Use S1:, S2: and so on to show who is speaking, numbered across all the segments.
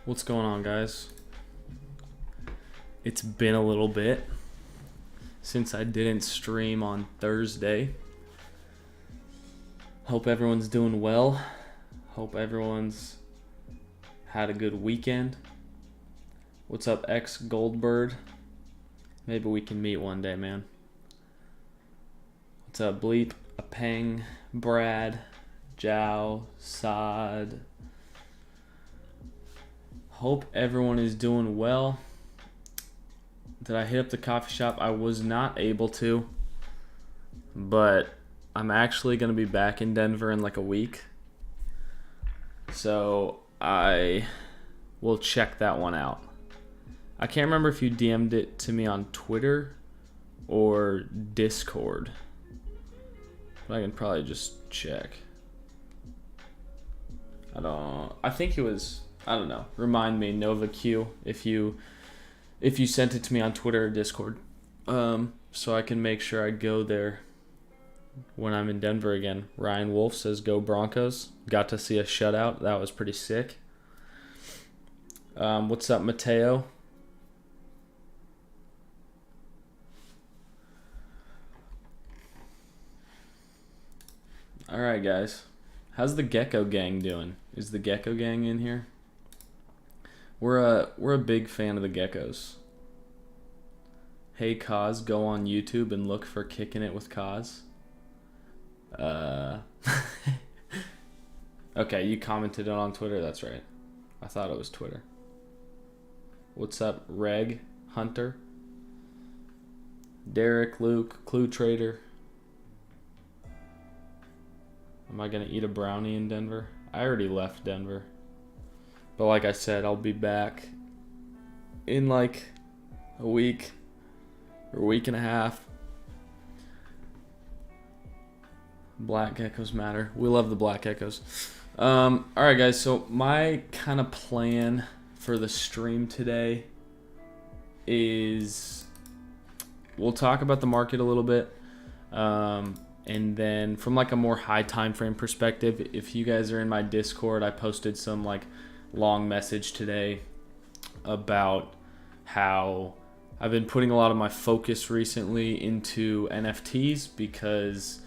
S1: What's going on, guys? It's been a little bit since I didn't stream on Thursday. Hope everyone's doing well. Hope everyone's had a good weekend. What's up, X Goldbird? Maybe we can meet one day, man. What's up, Bleep, Apeng, Brad, Jow, Saad? Hope everyone is doing well. Did I hit up the coffee shop? I was not able to, but I'm actually going to be back in Denver in like a week. So I will check that one out. I can't remember if you DM'd it to me on Twitter or Discord, but I can probably just check. I think it was, I don't know. Remind me, NovaQ, if you sent it to me on Twitter or Discord, so I can make sure I go there when I'm in Denver again. Ryan Wolf says, "Go Broncos." Got to see a shutout. That was pretty sick. What's up, Mateo? All right, guys. How's the Gecko Gang doing? Is the Gecko Gang in here? We're a big fan of the Geckos. Hey, Kaz, go on YouTube and look for Kickin' It with Kaz. Okay, you commented it on Twitter. That's right. I thought it was Twitter. What's up, Reg Hunter? Derek, Luke, Clue Trader. Am I gonna eat a brownie in Denver? I already left Denver. But like I said, I'll be back in like a week or a week and a half. Black geckos matter. We love the black geckos. Alright, guys, so my kind of plan for the stream today is we'll talk about the market a little bit. And then from like a more high time frame perspective, if you guys are in my Discord, I posted some like long message today about how I've been putting a lot of my focus recently into NFTs because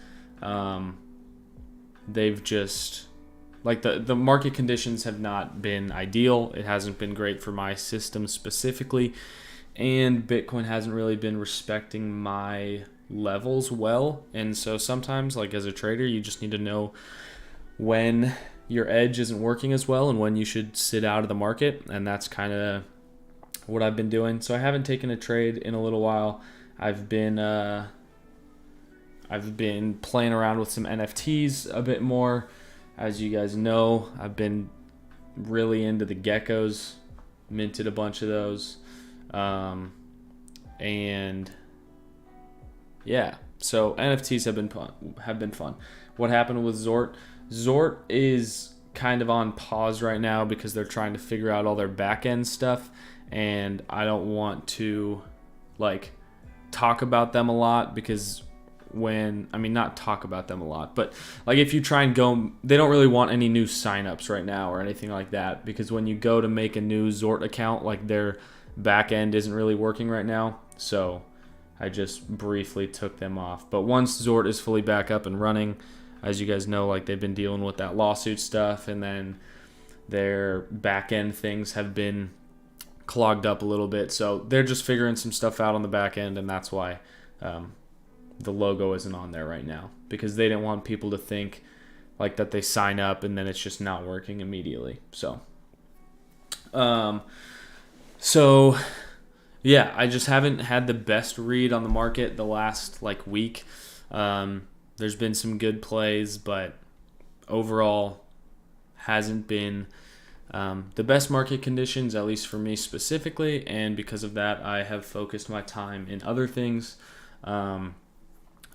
S1: they've just like the market conditions have not been ideal. It hasn't been great for my system specifically, and Bitcoin hasn't really been respecting my levels well. And so sometimes, like as a trader, you just need to know when your edge isn't working as well and when you should sit out of the market, and that's kind of what I've been doing. So I haven't taken a trade in a little while. I've been playing around with some NFTs a bit more. As you guys know, I've been really into the geckos, minted a bunch of those, and yeah, so NFTs have been fun. What happened with Zort? Zort is kind of on pause right now because they're trying to figure out all their back end stuff, and I don't want to like talk about them a lot because not talk about them a lot, but like if you try and go, they don't really want any new signups right now or anything like that, because when you go to make a new Zort account, like their back end isn't really working right now. So I just briefly took them off. But once Zort is fully back up and running, as you guys know, like they've been dealing with that lawsuit stuff, and then their back end things have been clogged up a little bit. So they're just figuring some stuff out on the back end, and that's why the logo isn't on there right now, because they didn't want people to think like that they sign up and then it's just not working immediately. So yeah, I just haven't had the best read on the market the last like week. There's been some good plays, but overall hasn't been the best market conditions, at least for me specifically. And because of that, I have focused my time in other things.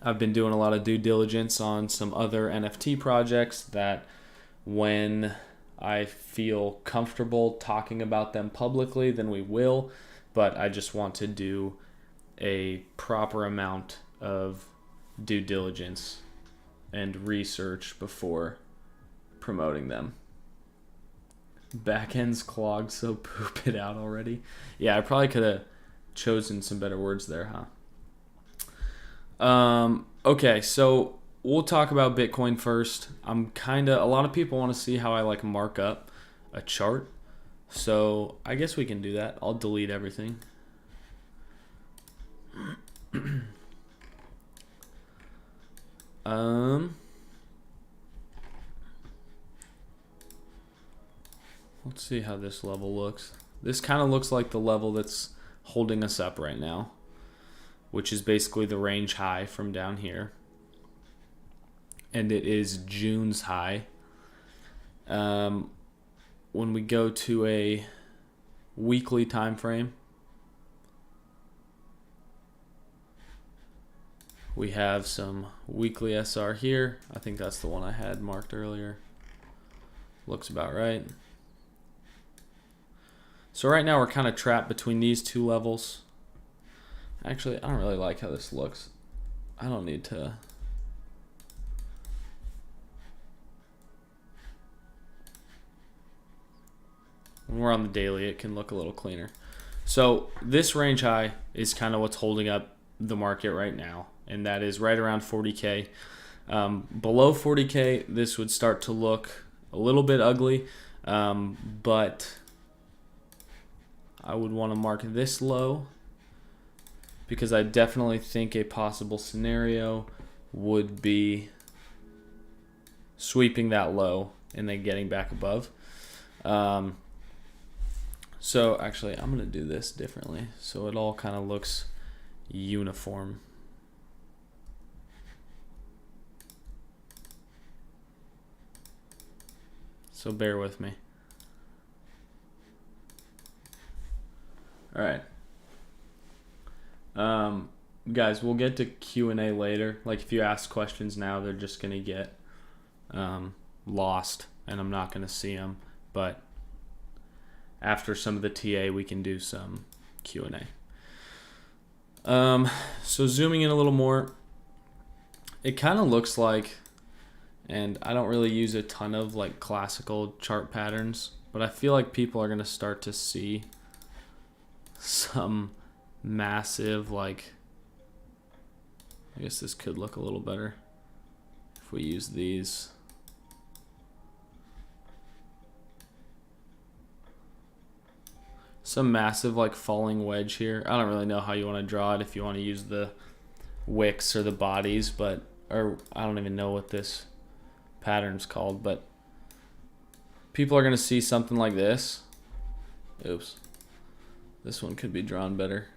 S1: I've been doing a lot of due diligence on some other NFT projects that when I feel comfortable talking about them publicly, then we will. But I just want to do a proper amount of due diligence and research before promoting them. Back end's clogged, so poop it out already. Yeah, I probably could have chosen some better words there, huh? Okay, so we'll talk about Bitcoin first. A lot of people want to see how I like mark up a chart. So I guess we can do that. I'll delete everything. Let's see how this level looks. This kind of looks like the level that's holding us up right now, which is basically the range high from down here. And it is June's high. When we go to a weekly time frame, we have some weekly SR here. I think that's the one I had marked earlier. Looks about right. So right now we're kind of trapped between these two levels. Actually, I don't really like how this looks. I don't need to... When we're on the daily, it can look a little cleaner. So this range high is kind of what's holding up the market right now, and that is right around 40K. Below 40K, this would start to look a little bit ugly, but I would want to mark this low because I definitely think a possible scenario would be sweeping that low and then getting back above. So actually, I'm going to do this differently so it all kind of looks uniform. So bear with me. All right. Guys, we'll get to Q&A later. Like, if you ask questions now, they're just going to get lost, and I'm not going to see them. But after some of the TA, we can do some Q&A. So zooming in a little more, it kind of looks like, and I don't really use a ton of like classical chart patterns, but I feel like people are going to start to see some massive, like, I guess this could look a little better if we use these. Some massive like falling wedge here. I don't really know how you want to draw it, if you want to use the wicks or the bodies, or I don't even know what this pattern's called, but people are going to see something like this. Oops. This one could be drawn better.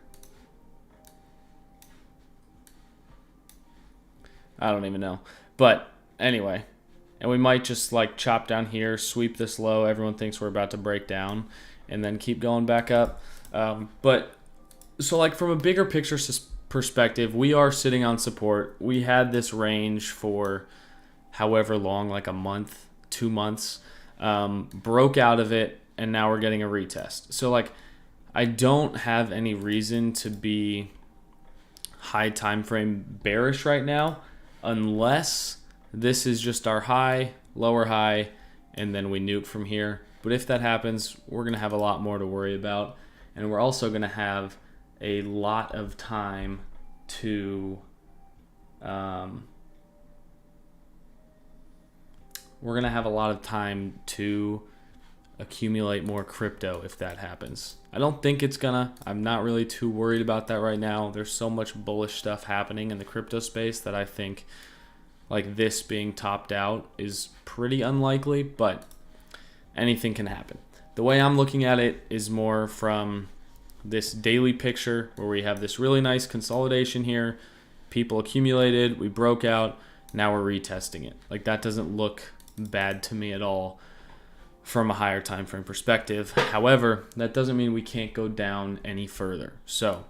S1: I don't even know. But anyway, and we might just like chop down here, sweep this low. Everyone thinks we're about to break down, and then keep going back up. But so like from a bigger picture perspective, we are sitting on support. We had this range for however long, like a month, 2 months, broke out of it, and now we're getting a retest. So like, I don't have any reason to be high time frame bearish right now, unless this is just our high, lower high, and then we nuke from here. But if that happens, we're going to have a lot more to worry about, and we're also going to have a lot of time to accumulate more crypto if that happens. I don't think it's gonna. I'm not really too worried about that right now. There's so much bullish stuff happening in the crypto space that I think like this being topped out is pretty unlikely, but anything can happen. The way I'm looking at it is more from this daily picture where we have this really nice consolidation here. People accumulated, we broke out, now we're retesting it. Like, that doesn't look bad to me at all from a higher time frame perspective. However, that doesn't mean we can't go down any further. So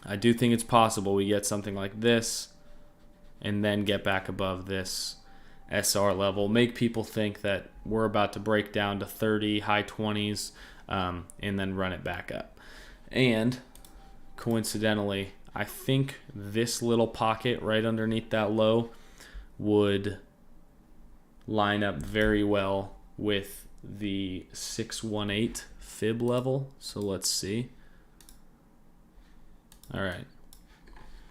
S1: I do think it's possible we get something like this and then get back above this SR level, make people think that we're about to break down to 30, high 20s, and then run it back up. And coincidentally, I think this little pocket right underneath that low would line up very well with the 618 fib level. So let's see. All right.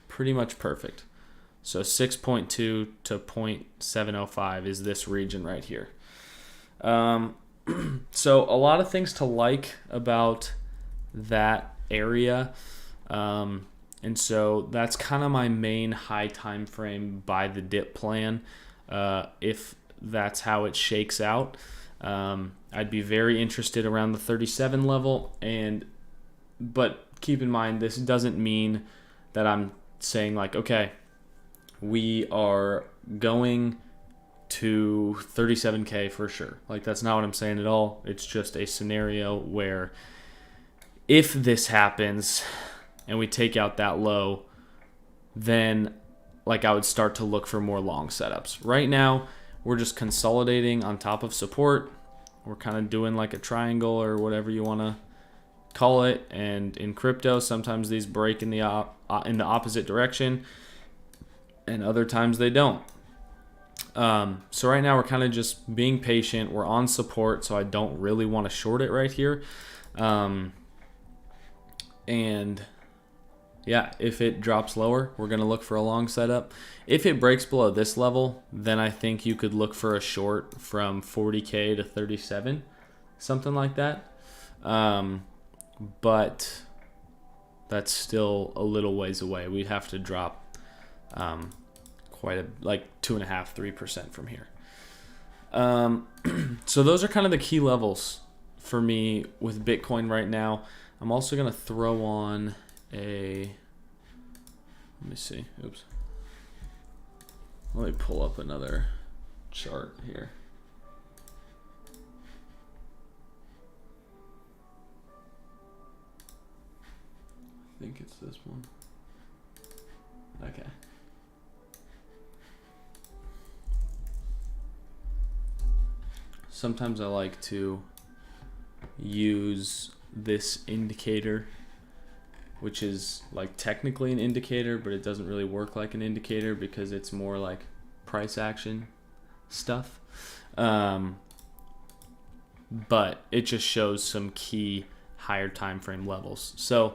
S1: Pretty much perfect. So 6.2 to 0.705 is this region right here. So a lot of things to like about that area. And so that's kind of my main high time frame by the dip plan. If that's how it shakes out, I'd be very interested around the 37 level. But keep in mind, this doesn't mean that I'm saying like, okay, we are going to 37K for sure. Like, that's not what I'm saying at all. It's just a scenario where if this happens and we take out that low, then like I would start to look for more long setups. Right now, we're just consolidating on top of support. We're kind of doing like a triangle or whatever you want to call it. And in crypto, sometimes these break in the opposite direction, and other times they don't. So right now we're kind of just being patient. We're on support, so I don't really want to short it right here. And yeah, if it drops lower, we're going to look for a long setup. If it breaks below this level, then I think you could look for a short from 40K to 37, something like that. But that's still a little ways away. We'd have to drop like 2.5-3% from here. So those are kind of the key levels for me with Bitcoin right now. I'm also going to throw on let me see. Oops. Let me pull up another chart here. I think it's this one. Okay. Sometimes I like to use this indicator, which is like technically an indicator, but it doesn't really work like an indicator because it's more like price action stuff. But it just shows some key higher time frame levels. So,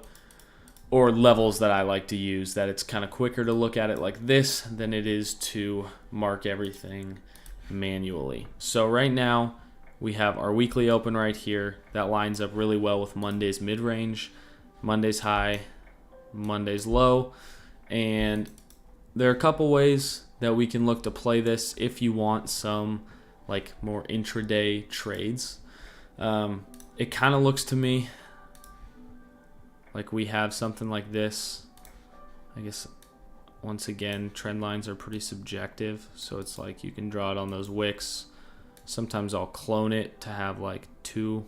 S1: or levels that I like to use, that it's kind of quicker to look at it like this than it is to mark everything manually. So right now we have our weekly open right here that lines up really well with Monday's mid-range, Monday's high, Monday's low. And there are a couple ways that we can look to play this if you want some like more intraday trades. It kind of looks to me like we have something like this. I guess once again, trend lines are pretty subjective, so it's like you can draw it on those wicks. Sometimes I'll clone it to have like two.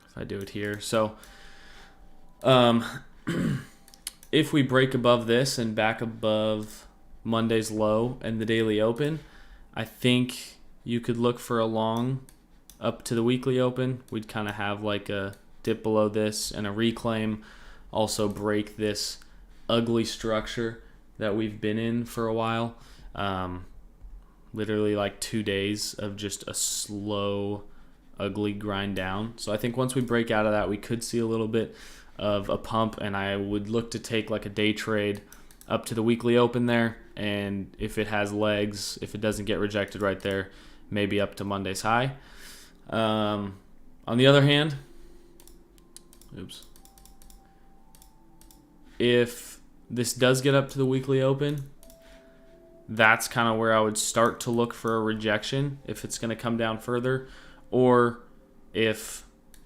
S1: If I do it here. So if we break above this and back above Monday's low and the daily open, I think you could look for a long up to the weekly open. We'd kind of have like a dip below this and a reclaim. Also break this ugly structure that we've been in for a while. Literally like 2 days of just a slow, ugly grind down. So I think once we break out of that, we could see a little bit of a pump, and I would look to take like a day trade up to the weekly open there. And if it has legs, if it doesn't get rejected right there, maybe up to Monday's high. On the other hand, if this does get up to the weekly open, that's kind of where I would start to look for a rejection if it's going to come down further. Or if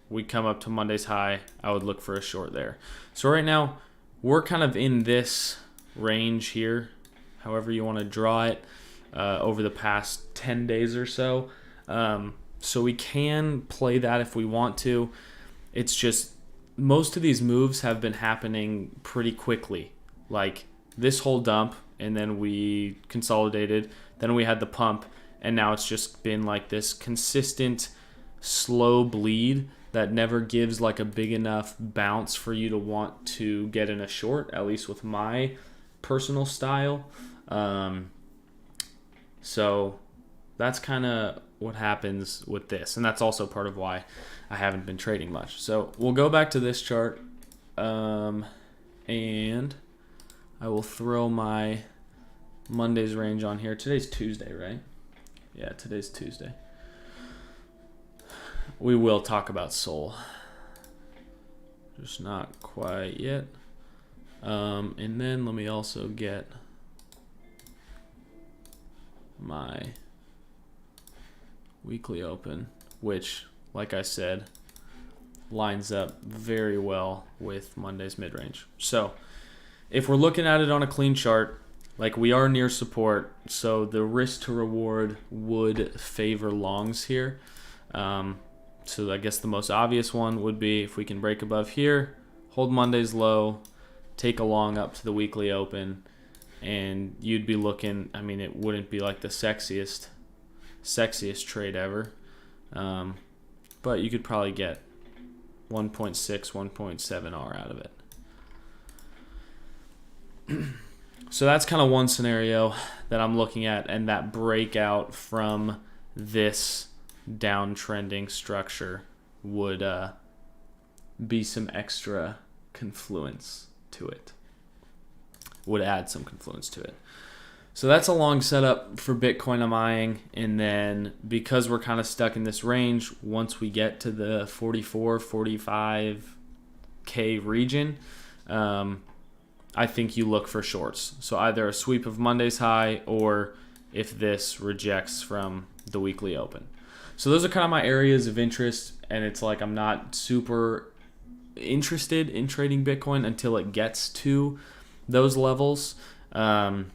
S1: we come up to Monday's high, I would look for a short there. So right now, we're kind of in this range here, however you want to draw it, over the past 10 days or so. So we can play that if we want to. It's just most of these moves have been happening pretty quickly. Like this whole dump, and then we consolidated, then we had the pump, and now it's just been like this consistent slow bleed that never gives like a big enough bounce for you to want to get in a short, at least with my personal style. So that's kind of what happens with this. And that's also part of why I haven't been trading much. So we'll go back to this chart. And I will throw my Monday's range on here. Today's Tuesday, right? Yeah, today's Tuesday. We will talk about Sol. Just not quite yet. And then let me also get my weekly open, which, like I said, lines up very well with Monday's mid-range. So if we're looking at it on a clean chart, like we are near support, so the risk to reward would favor longs here. So I guess the most obvious one would be if we can break above here, hold Monday's low, take a long up to the weekly open, and you'd be looking, I mean, it wouldn't be like the sexiest trade ever, but you could probably get 1.6, 1.7 R out of it. So that's kind of one scenario that I'm looking at, and that breakout from this downtrending structure would be some extra confluence to it. Would add some confluence to it. So that's a long setup for Bitcoin I'm eyeing. And then because we're kind of stuck in this range, once we get to the 44, 45K region, I think you look for shorts. So either a sweep of Monday's high, or if this rejects from the weekly open. So those are kind of my areas of interest. And it's like I'm not super interested in trading Bitcoin until it gets to those levels. And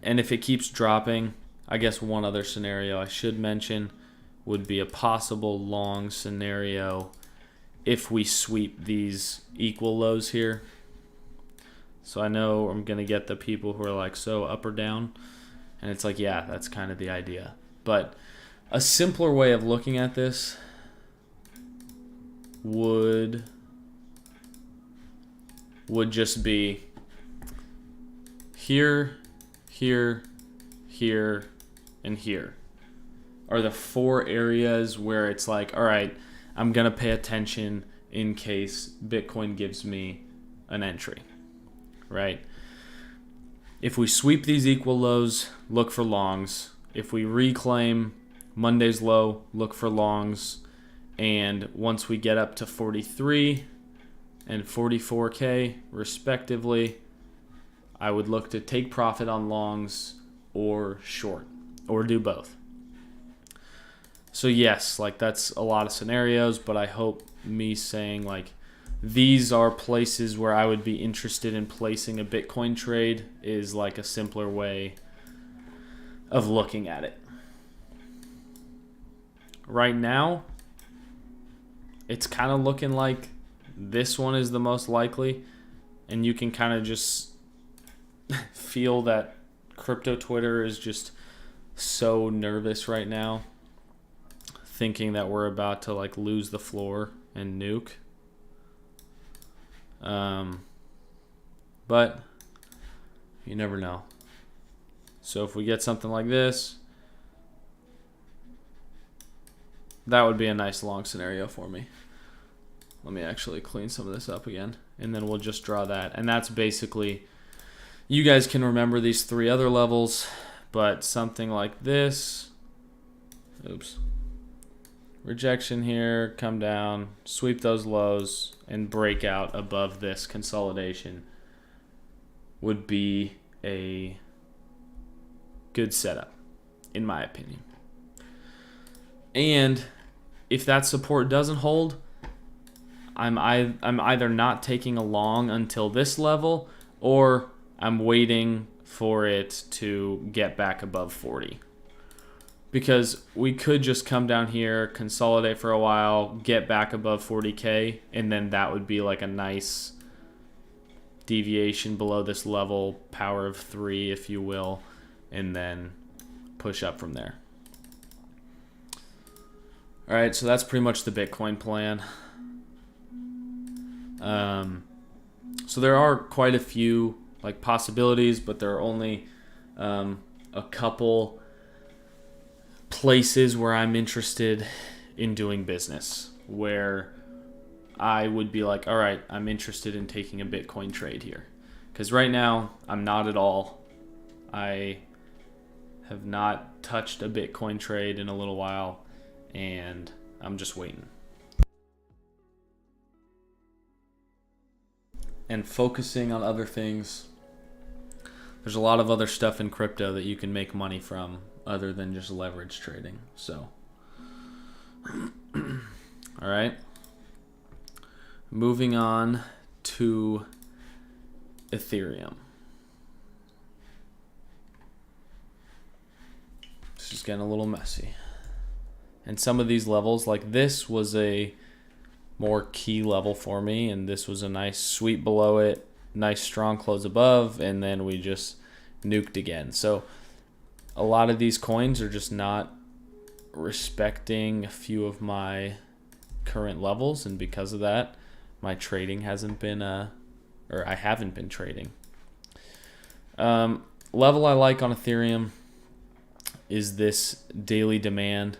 S1: if it keeps dropping, I guess one other scenario I should mention would be a possible long scenario if we sweep these equal lows here. So I know I'm going to get the people who are like, so up or down? And it's like, yeah, that's kind of the idea. But a simpler way of looking at this would just be here, here, here, and here are the four areas where it's like, all right, I'm going to pay attention in case Bitcoin gives me an entry, right? If we sweep these equal lows, look for longs. If we reclaim Monday's low, look for longs. And once we get up to 43 and 44K respectively, I would look to take profit on longs or short, or do both. So yes, like that's a lot of scenarios, but I hope me saying like these are places where I would be interested in placing a Bitcoin trade is like a simpler way of looking at it. Right now, it's kind of looking like this one is the most likely, and you can kind of just feel that crypto Twitter is just so nervous right now, thinking that we're about to like lose the floor and nuke. But you never know. So if we get something like this, that would be a nice long scenario for me. Let me actually clean some of this up again, and then we'll just draw that. And that's basically, you guys can remember these three other levels, but something like this. Oops. Rejection here, come down, sweep those lows, and break out above this consolidation would be a good setup, in my opinion. And if that support doesn't hold, I'm either not taking a long until this level, or I'm waiting for it to get back above 40. Because we could just come down here, consolidate for a while, get back above 40K, and then that would be like a nice deviation below this level, power of 3, if you will, and then push up from there. All right, so that's pretty much the Bitcoin plan. So there are quite a few like possibilities, but there are only a couple places where I'm interested in doing business, where I would be like, all right, I'm interested in taking a Bitcoin trade here. Because right now, I'm not at all. I have not touched a Bitcoin trade in a little while, and I'm just waiting. And focusing on other things. There's a lot of other stuff in crypto that you can make money from other than just leverage trading. So, all right. Moving on to Ethereum. It's just getting a little messy. And some of these levels, like this was a more key level for me, and this was a nice sweep below it, nice strong close above, and then we just nuked again. So a lot of these coins are just not respecting a few of my current levels, and because of that, my trading hasn't been or I haven't been trading. Level I like on Ethereum is this daily demand.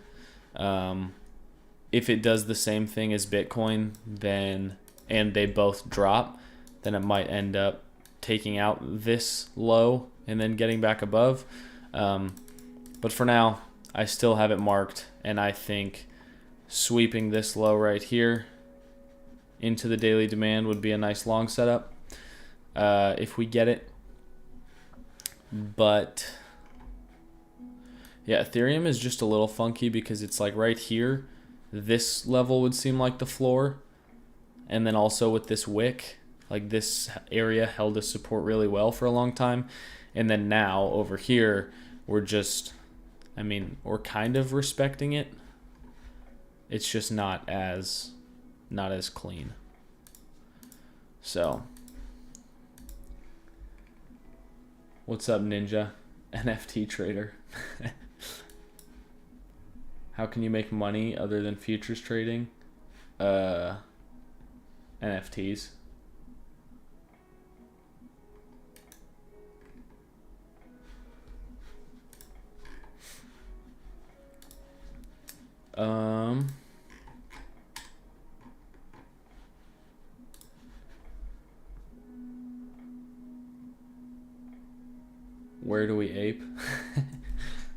S1: If it does the same thing as Bitcoin, then and they both drop, then it might end up taking out this low and then getting back above. But for now, I still have it marked, and I think sweeping this low right here into the daily demand would be a nice long setup if we get it. But yeah, Ethereum is just a little funky because it's like right here, this level would seem like the floor, and then also with this wick, like this area held a support really well for a long time, and then now over here we're just, I mean, we're kind of respecting it. It's just not as clean. So, what's up, Ninja, NFT trader? How can you make money other than futures trading? NFTs. Where do we ape?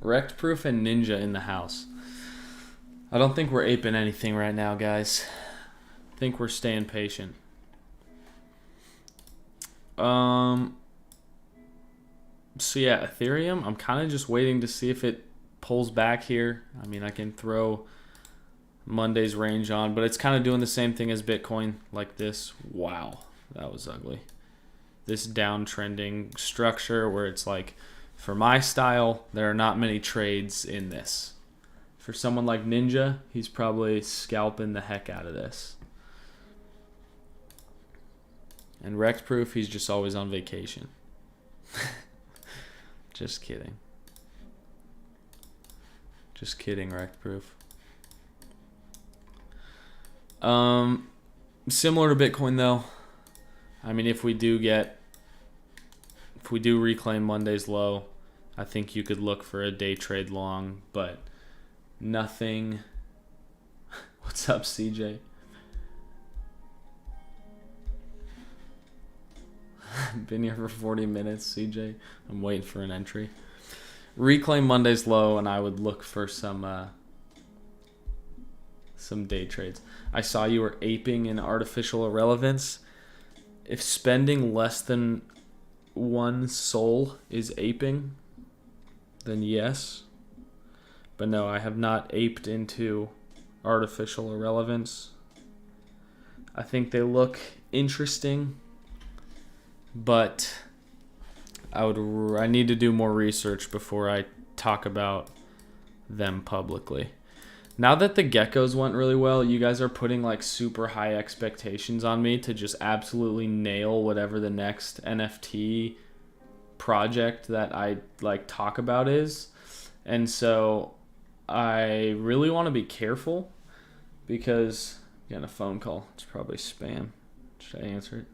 S1: Wrecked Proof and Ninja in the house. I don't think we're aping anything right now, guys. I think we're staying patient. So yeah, Ethereum, I'm kind of just waiting to see if it pulls back here. I mean, I can throw Monday's range on, but it's kind of doing the same thing as Bitcoin, like this. Wow, that was ugly. This downtrending structure where it's like, for my style, there are not many trades in this. For someone like Ninja, he's probably scalping the heck out of this. And Wrecked Proof, he's just always on vacation. Just kidding. Just kidding, Wrecked Proof. Similar to Bitcoin though. I mean, if we do reclaim Monday's low, I think you could look for a day trade long, but nothing. What's up, CJ? Been here for 40 minutes, CJ. I'm waiting for an entry. Reclaim Monday's low, and I would look for some day trades. I saw you were aping in artificial irrelevance. If spending less than one soul is aping, then yes. But no, I have not aped into artificial irrelevance. I think they look interesting, but I need to do more research before I talk about them publicly. Now that the geckos went really well, you guys are putting like super high expectations on me to just absolutely nail whatever the next NFT project that I like talk about is. And so I really want to be careful because I'm getting a phone call. It's probably spam. Should I answer it?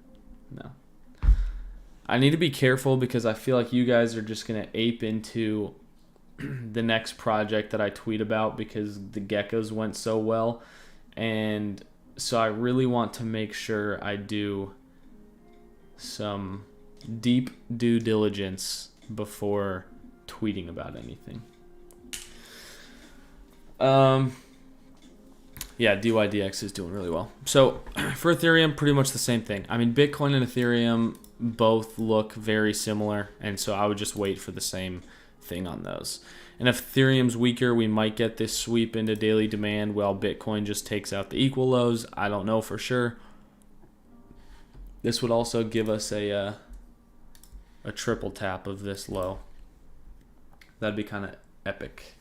S1: No. I need to be careful because I feel like you guys are just going to ape into the next project that I tweet about because the geckos went so well. And so I really want to make sure I do some deep due diligence before tweeting about anything. Yeah, DYDX is doing really well. So for Ethereum, pretty much the same thing. I mean, Bitcoin and Ethereum both look very similar, and so I would just wait for the same thing on those. And if Ethereum's weaker, we might get this sweep into daily demand while Bitcoin just takes out the equal lows. I don't know for sure. This would also give us a triple tap of this low. That'd be kind of epic.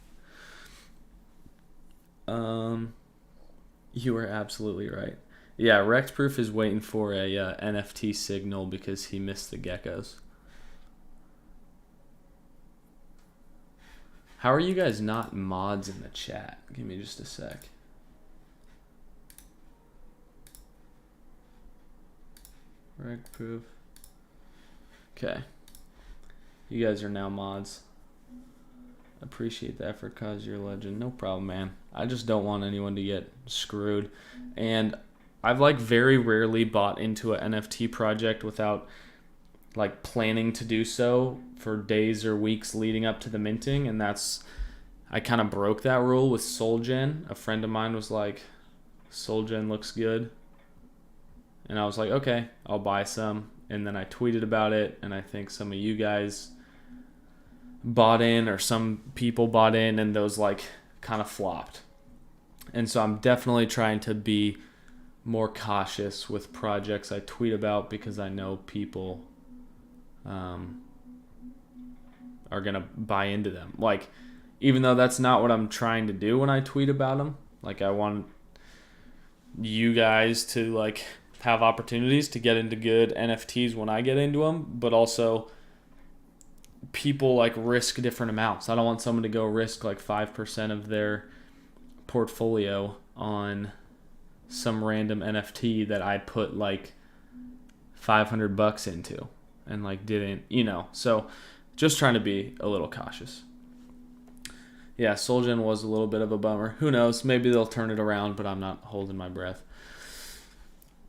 S1: You are absolutely right. Yeah, Rexproof is waiting for a NFT signal because he missed the geckos. How are you guys not mods in the chat? Give me just a sec. Rexproof. Okay. You guys are now mods. Appreciate the effort, cause you're a legend. No problem, man. I just don't want anyone to get screwed. And I've like very rarely bought into an NFT project without like planning to do so for days or weeks leading up to the minting. And I kind of broke that rule with SoulGen. A friend of mine was like, SoulGen looks good. And I was like, okay, I'll buy some. And then I tweeted about it. And I think some of you guys bought in, or some people bought in, and those like kind of flopped. And so I'm definitely trying to be more cautious with projects I tweet about because I know people are gonna buy into them. Like, even though that's not what I'm trying to do when I tweet about them, like I want you guys to like have opportunities to get into good NFTs when I get into them, but also people like risk different amounts. I don't want someone to go risk like 5% of their portfolio on some random NFT that I put like $500 into and like didn't, so just trying to be a little cautious. Yeah, SoulGen was a little bit of a bummer. Who knows? Maybe they'll turn it around, but I'm not holding my breath.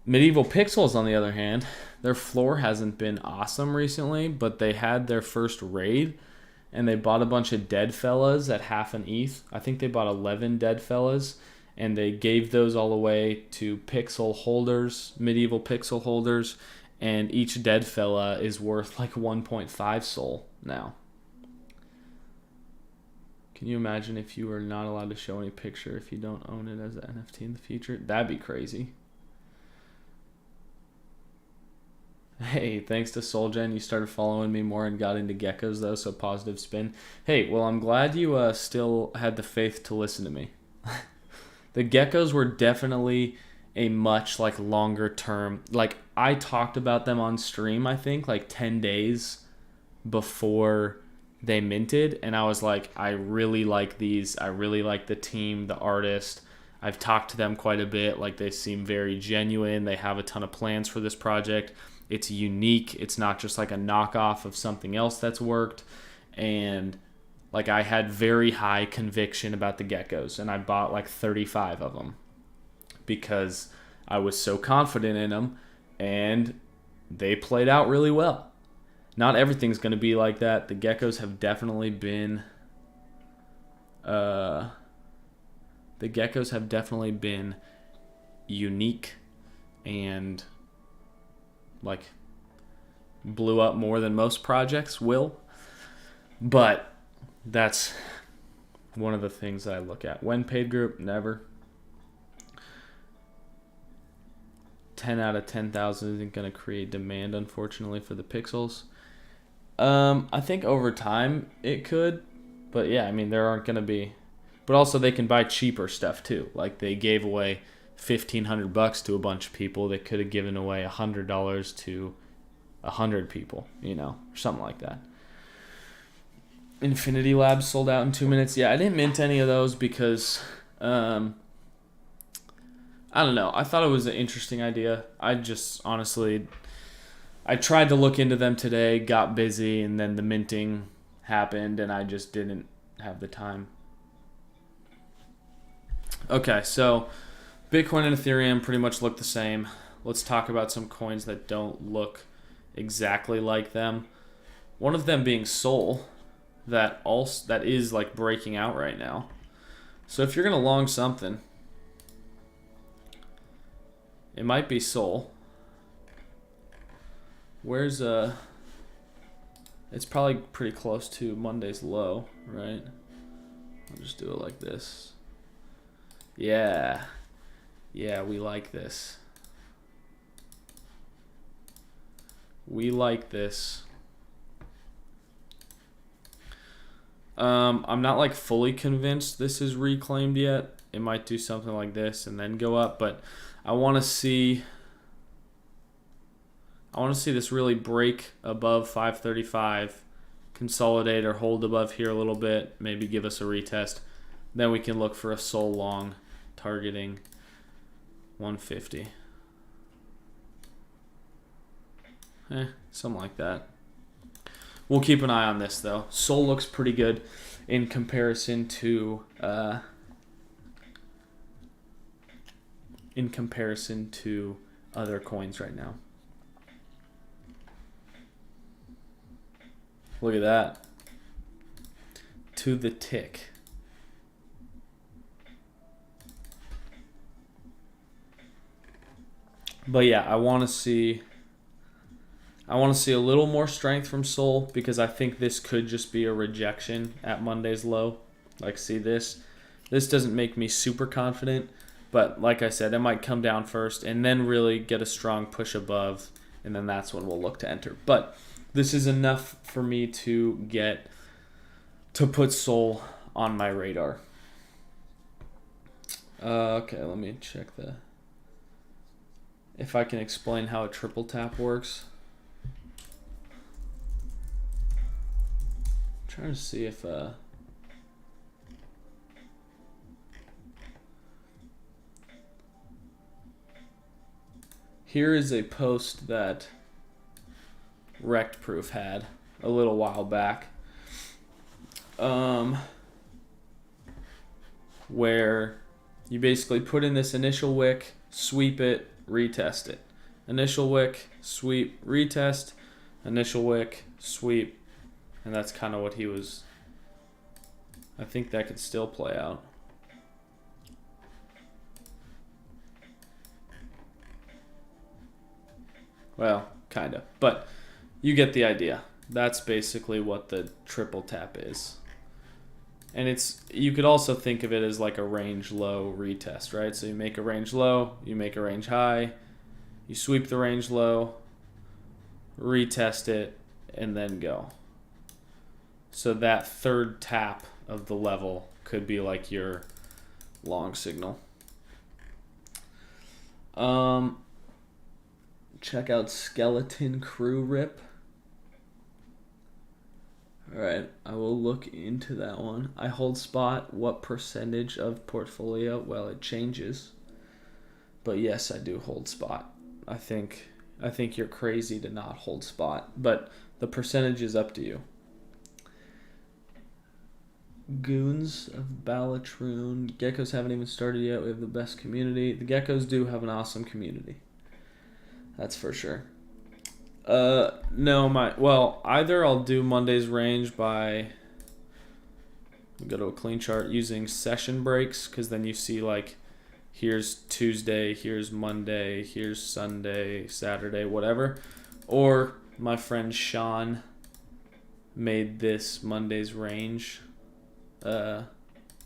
S1: Medieval Pixels, on the other hand, their floor hasn't been awesome recently, but they had their first raid, and they bought a bunch of dead fellas at half an ETH. I think they bought 11 dead fellas, and they gave those all away to pixel holders, Medieval Pixel holders, and each dead fella is worth like 1.5 Sol now. Can you imagine if you were not allowed to show any picture if you don't own it as an NFT in the future? That'd be crazy. Hey, thanks to SoulGen, you started following me more and got into geckos, though, so positive spin. Hey, well, I'm glad you still had the faith to listen to me. The geckos were definitely a much, like, longer term. Like, I talked about them on stream, I think, like 10 days before they minted, and I was like, I really like these. I really like the team, the artist. I've talked to them quite a bit. Like, they seem very genuine. They have a ton of plans for this project. It's unique. It's not just like a knockoff of something else that's worked. And like I had very high conviction about the geckos, and I bought like 35 of them because I was so confident in them, and they played out really well. Not everything's going to be like that. The geckos have definitely been unique and like blew up more than most projects will. But that's one of the things that I look at. When paid group, never. 10 out of 10,000 isn't going to create demand, unfortunately, for the pixels. I think over time it could. But yeah, I mean, there aren't going to be. But also they can buy cheaper stuff too. Like they gave away $1,500 to a bunch of people. They could have given away $100 to 100 people, or something like that. Infinity Labs sold out in 2 minutes. Yeah, I didn't mint any of those because I don't know. I thought it was an interesting idea. I just honestly, I tried to look into them today, got busy, and then the minting happened, and I just didn't have the time. Okay, so Bitcoin and Ethereum pretty much look the same. Let's talk about some coins that don't look exactly like them. One of them being Sol, that is like breaking out right now. So if you're gonna long something, it might be Sol. Where's it's probably pretty close to Monday's low, right? I'll just do it like this. Yeah, we like this. We like this. I'm not like fully convinced this is reclaimed yet. It might do something like this and then go up, but I want to see this really break above 535, consolidate or hold above here a little bit, maybe give us a retest. Then we can look for a Sol long targeting 150. Something like that. We'll keep an eye on this though. Sol looks pretty good in comparison to other coins right now. Look at that. To the tick. But yeah, I want to see a little more strength from Sol because I think this could just be a rejection at Monday's low. Like, see this? This doesn't make me super confident, but like I said, it might come down first and then really get a strong push above, and then that's when we'll look to enter. But this is enough for me to put Sol on my radar. Okay, let me check if I can explain how a triple tap works. I'm trying to see if here is a post that Rect Proof had a little while back, where you basically put in this initial wick, sweep it, retest it. Initial wick, sweep, retest, initial wick, sweep, and that's kind of what he was. I think that could still play out. Well, kind of, but you get the idea. That's basically what the triple tap is. And you could also think of it as like a range low retest, right? So you make a range low, you make a range high, you sweep the range low, retest it, and then go. So that third tap of the level could be like your long signal. Check out Skeleton Crew Rip. Alright, I will look into that one. I hold spot. What percentage of portfolio? Well, it changes. But yes, I do hold spot. I think you're crazy to not hold spot. But the percentage is up to you. Goons of Ballatroon. Geckos haven't even started yet. We have the best community. The Geckos do have an awesome community. That's for sure. No, either I'll do Monday's range by go to a clean chart using session breaks, because then you see like here's Tuesday, here's Monday, here's Sunday, Saturday, whatever. Or my friend Sean made this Monday's range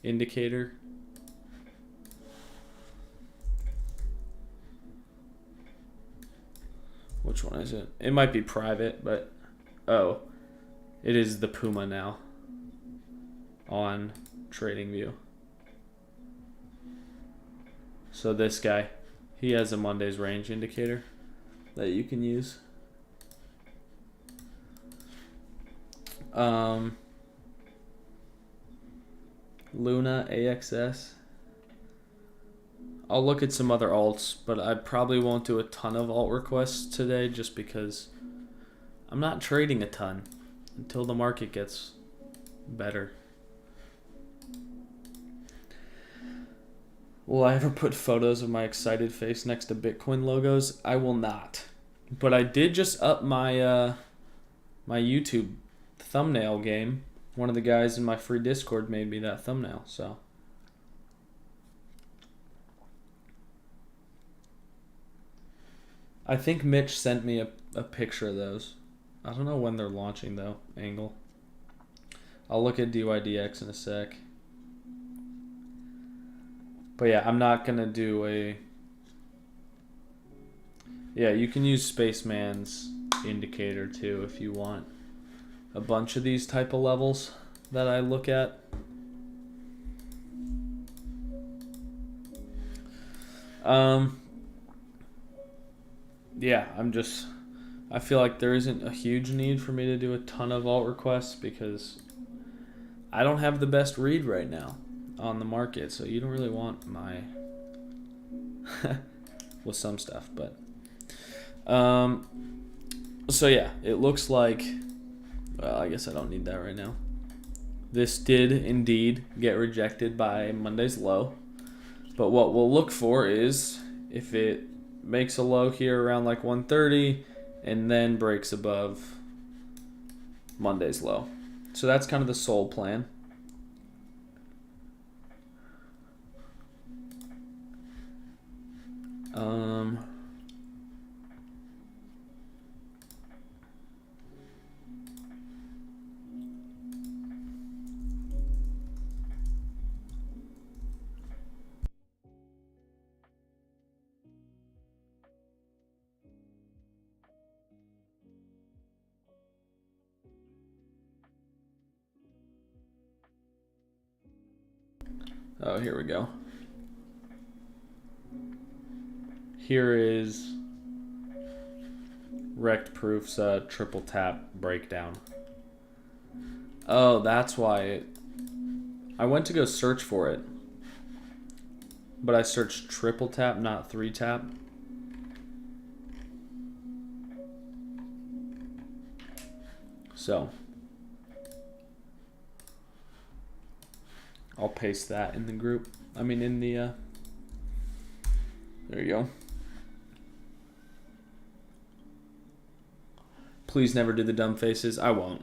S1: indicator. Which one is it? It might be private, but oh, it is the Puma now on TradingView. So this guy, he has a Monday's range indicator that you can use. Luna AXS. I'll look at some other alts, but I probably won't do a ton of alt requests today just because I'm not trading a ton until the market gets better. Will I ever put photos of my excited face next to Bitcoin logos? I will not. But I did just up my my YouTube thumbnail game. One of the guys in my free Discord made me that thumbnail, so. I think Mitch sent me a picture of those. I don't know when they're launching though, Angle. I'll look at DYDX in a sec. But yeah, I'm not gonna do a... Yeah, you can use Spaceman's indicator too if you want a bunch of these type of levels that I look at. Yeah, I feel like there isn't a huge need for me to do a ton of alt requests because I don't have the best read right now on the market, so you don't really want my with some stuff, but so yeah, it looks like, well, I guess I don't need that right now. This did indeed get rejected by Monday's low, but what we'll look for is if it makes a low here around like 130 and then breaks above Monday's low. So that's kind of the SOL plan. Oh, here we go. Here is Rect Proof's triple tap breakdown. Oh, that's why I went to go search for it, but I searched triple tap, not 3 tap. So I'll paste that in the group. I mean, in the, there you go. Please never do the dumb faces. I won't.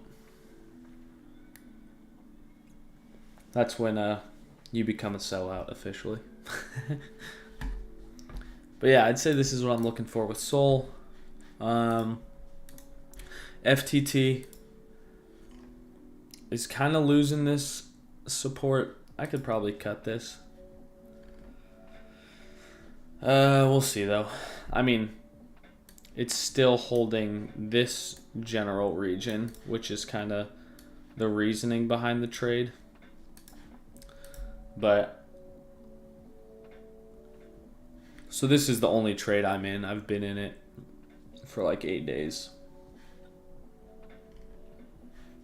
S1: That's when you become a sellout officially. But yeah, I'd say this is what I'm looking for with SOL. FTT is kind of losing this support. I could probably cut this. We'll see though. I mean, it's still holding this general region, which is kind of the reasoning behind the trade. But so this is the only trade I'm in. I've been in it for like 8 days.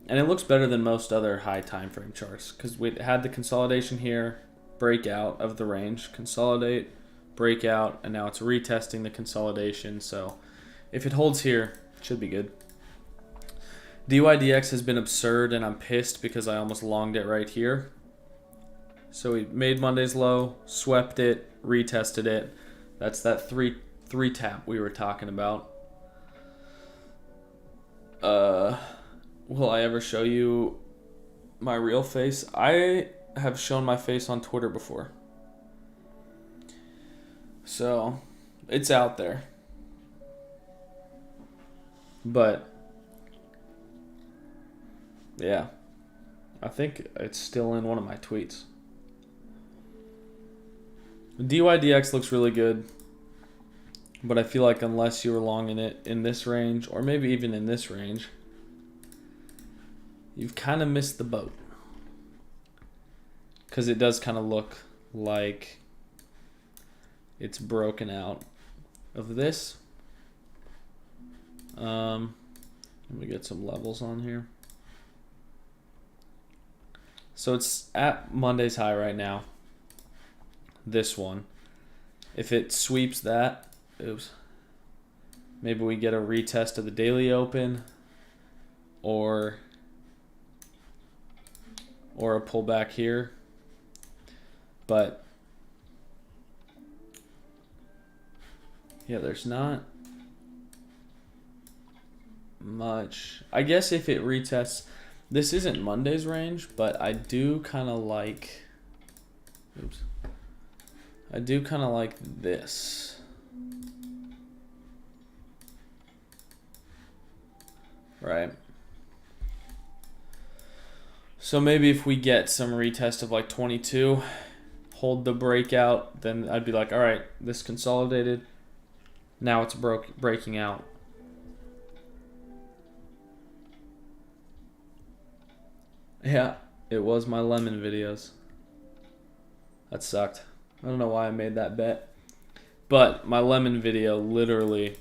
S1: And it looks better than most other high time frame charts because we had the consolidation here, breakout of the range, consolidate, breakout, and now it's retesting the consolidation. So if it holds here, it should be good. DYDX has been absurd, and I'm pissed because I almost longed it right here. So we made Monday's low, swept it, retested it. That's that three tap we were talking about. Will I ever show you my real face? I have shown my face on Twitter before. So, it's out there. But, yeah. I think it's still in one of my tweets. DYDX looks really good. But I feel like unless you were long in it in this range, or maybe even in this range, you've kind of missed the boat. Because it does kind of look like it's broken out of this. Let me get some levels on here. So it's at Monday's high right now. This one. If it sweeps that, oops, maybe we get a retest of the daily open or a pullback here. But Yeah, there's not much. I guess if it retests, this isn't Monday's range, but I do kind of like, oops. I do kind of like this. Right. So maybe if we get some retest of like 22, hold the breakout, then I'd be like, all right, this consolidated. Now it's breaking out. Yeah, it was my lemon videos. That sucked. I don't know why I made that bet. But my lemon video literally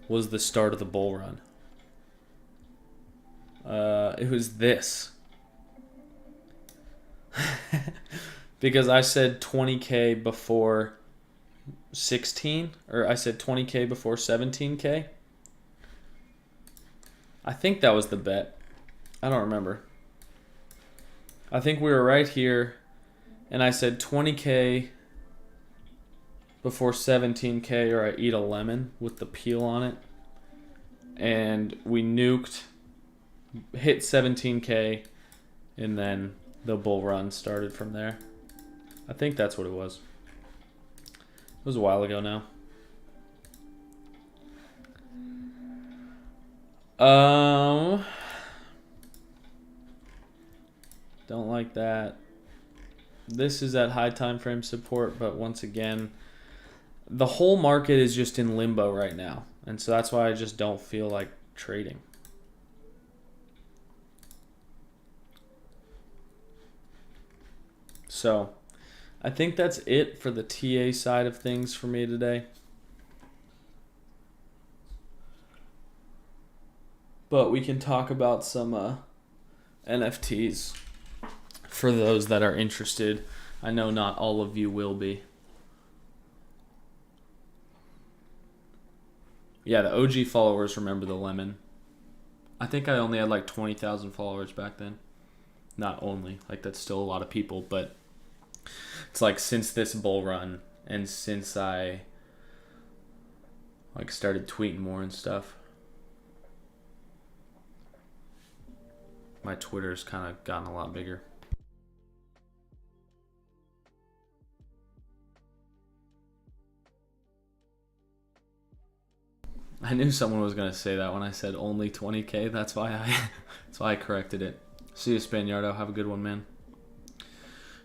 S1: was the start of the bull run. It was this. Because I said 20K before 16, or I said 20K before 17K. I think that was the bet. I don't remember. I think we were right here, and I said 20K before 17K, or I eat a lemon with the peel on it. And we nuked, hit 17K, and then the bull run started from there. I think that's what it was. It was a while ago now. Don't like that. This is at high time frame support, but once again, the whole market is just in limbo right now. And so that's why I just don't feel like trading. So I think that's it for the TA side of things for me today. But we can talk about some NFTs for those that are interested. I know not all of you will be. Yeah, the OG followers remember the lemon. I think I only had like 20,000 followers back then. Not only, like that's still a lot of people, but it's like since this bull run and since I like started tweeting more and stuff, my Twitter's kind of gotten a lot bigger. I knew someone was gonna say that when I said only 20K. That's why I corrected it. See you, Spaniardo. Have a good one, man.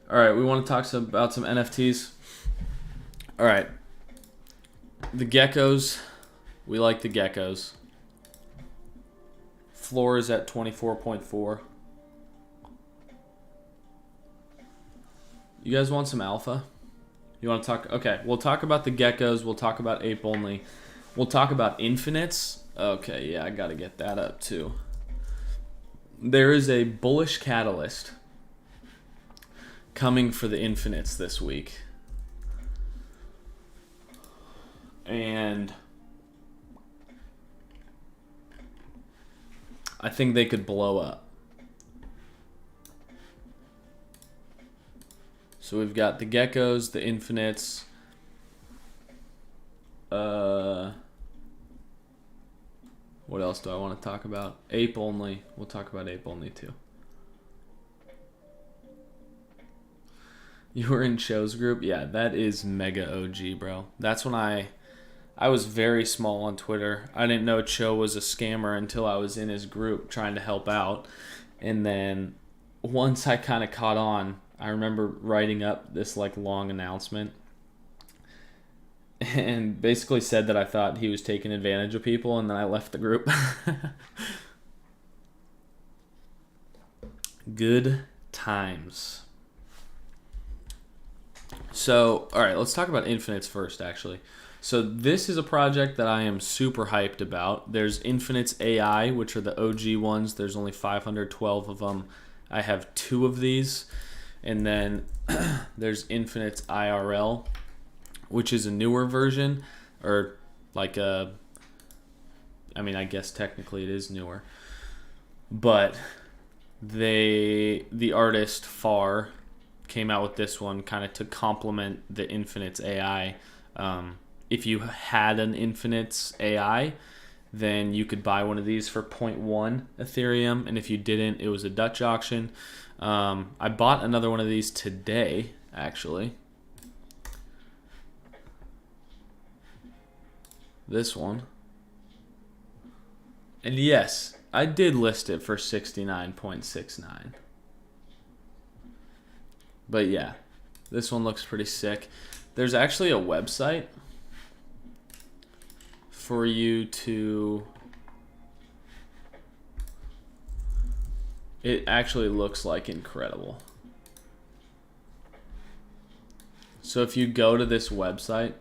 S1: All right, we want to talk about some NFTs. All right, the geckos. We like the geckos. Floor is at 24.4. You guys want some alpha? You want to talk? Okay, we'll talk about the geckos. We'll talk about ape only. We'll talk about infinites. Okay, yeah, I got to get that up too. There is a bullish catalyst coming for the infinites this week. And I think they could blow up. So we've got the geckos, the infinites. What else do I want to talk about? Ape only. We'll talk about ape only too. You were in Cho's group? Yeah, that is mega OG, bro. That's when I was very small on Twitter. I didn't know Cho was a scammer until I was in his group trying to help out. And then once I kind of caught on, I remember writing up this like long announcement and basically said that I thought he was taking advantage of people, and then I left the group. Good times. So, all right, let's talk about infinites first, actually. So this is a project that I am super hyped about. There's Infinites AI, which are the OG ones. There's only 512 of them. I have 2 of these. And then there's Infinites IRL, which is a newer version, or like I guess technically it is newer. But the artist Far came out with this one kind of to complement the Infinites AI. if you had an Infinite's AI, then you could buy one of these for 0.1 Ethereum. And if you didn't, it was a Dutch auction. I bought another one of these today, actually. This one. And yes, I did list it for 69.69. But yeah, this one looks pretty sick. There's actually a website for you to... It actually looks like incredible. So if you go to this website,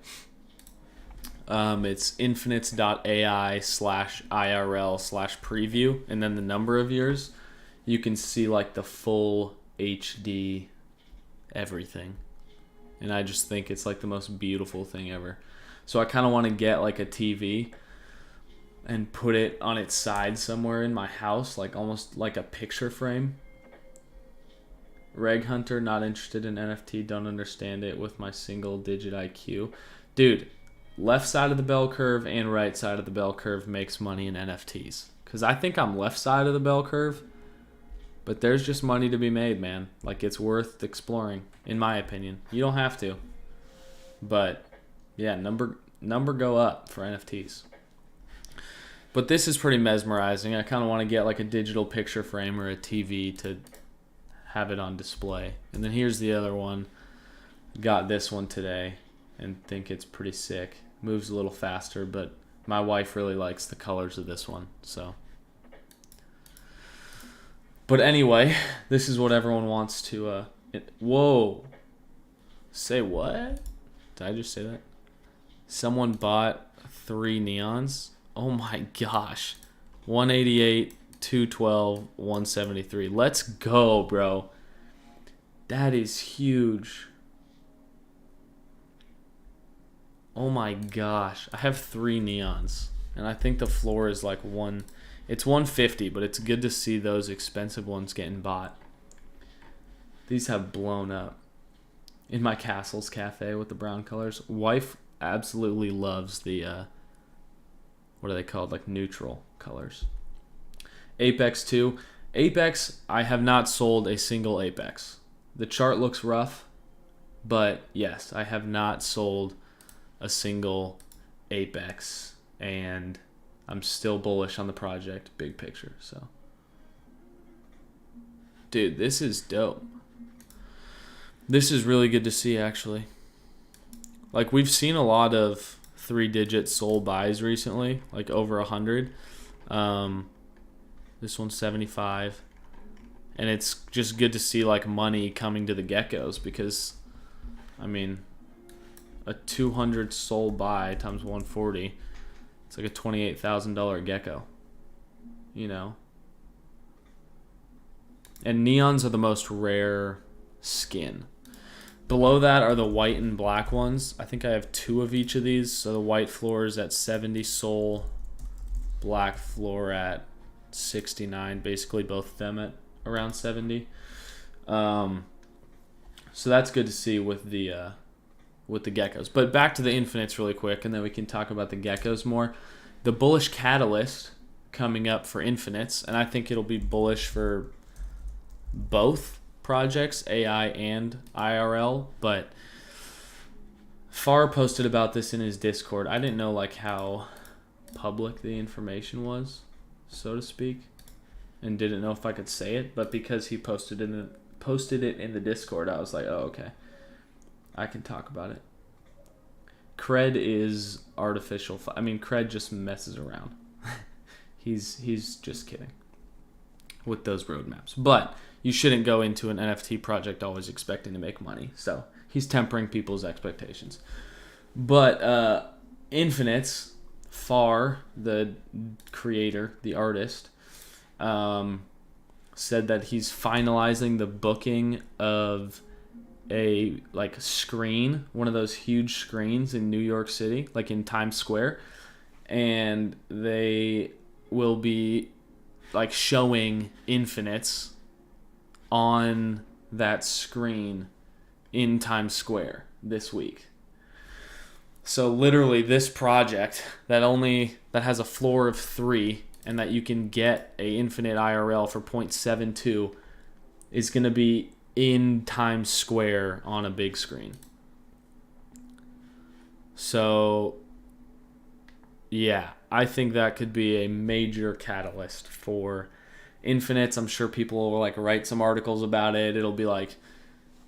S1: it's infinites.ai/IRL/preview, and then the number of years, you can see like the full HD everything. And I just think it's like the most beautiful thing ever. So I kind of want to get like a TV and put it on its side somewhere in my house, like almost like a picture frame. Reg Hunter, not interested in NFT, don't understand it with my single digit IQ. Dude, left side of the bell curve and right side of the bell curve makes money in NFTs. Because I think I'm left side of the bell curve, but there's just money to be made, man. Like, it's worth exploring, in my opinion. You don't have to. But, yeah, number go up for NFTs. But this is pretty mesmerizing. I kind of want to get like a digital picture frame or a TV to have it on display. And then here's the other one. Got this one today and think it's pretty sick. Moves a little faster, but my wife really likes the colors of this one. So, but anyway, this is what everyone wants to whoa. Say what? Did I just say that? Someone bought 3 neons. Oh my gosh. 188, 212, 173. Let's go, bro. That is huge. Oh my gosh. I have 3 neons. And I think the floor is like it's 150, but it's good to see those expensive ones getting bought. These have blown up. In my Castles Cafe with the brown colors. Wife absolutely loves the what are they called? Like neutral colors. Apex 2. Apex, I have not sold a single Apex. The chart looks rough, but yes, I have not sold a single Apex, and I'm still bullish on the project, big picture. So, dude, this is dope. This is really good to see, actually. Like, we've seen a lot of 3-digit sold buys recently, like over 100. This one's 75. And it's just good to see like money coming to the geckos, because I mean, a 200 sold buy times 140, it's like a $28,000 gecko, you know. And neons are the most rare skin. Below that are the white and black ones. I think I have 2 of each of these. So the white floor is at 70 soul, black floor at 69. Basically both of them at around 70. So that's good to see with the geckos. But back to the infinites really quick, and then we can talk about the geckos more. The bullish catalyst coming up for infinites, and I think it'll be bullish for both projects, AI and IRL, but Farr posted about this in his Discord. I didn't know like how public the information was, so to speak, and didn't know if I could say it, but because he posted it in the Discord, I was like, oh, okay, I can talk about it. Cred is artificial. Cred just messes around. He's just kidding with those roadmaps, but you shouldn't go into an NFT project always expecting to make money. So he's tempering people's expectations. But Infinites, Farr, the creator, the artist, said that he's finalizing the booking of a like screen, one of those huge screens in New York City, like in Times Square, and they will be like showing infinites on that screen in Times Square this week. So literally this project that has a floor of 3 and that you can get a infinite IRL for 0.72 is going to be in Times Square on a big screen. So yeah, I think that could be a major catalyst for infinites. I'm sure people will like write some articles about it. It'll be like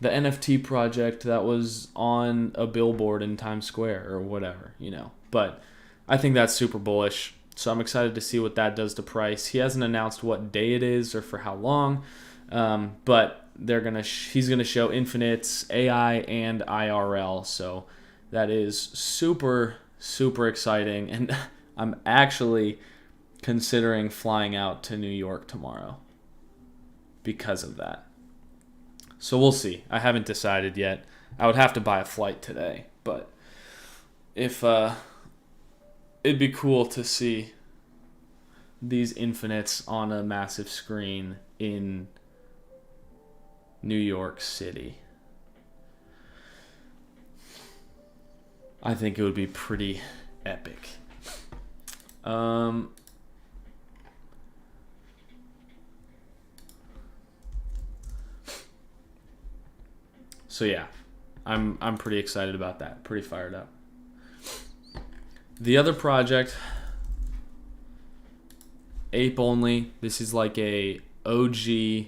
S1: the NFT project that was on a billboard in Times Square or whatever, But I think that's super bullish. So I'm excited to see what that does to price. He hasn't announced what day it is or for how long, but he's gonna show infinites, AI, and IRL. So that is super, super exciting, and I'm actually considering flying out to New York tomorrow because of that. So we'll see. I haven't decided yet. I would have to buy a flight today, but if it'd be cool to see these infinites on a massive screen in New York City. I think it would be pretty epic. So yeah, I'm pretty excited about that. Pretty fired up. The other project, Ape Only. This is like a OG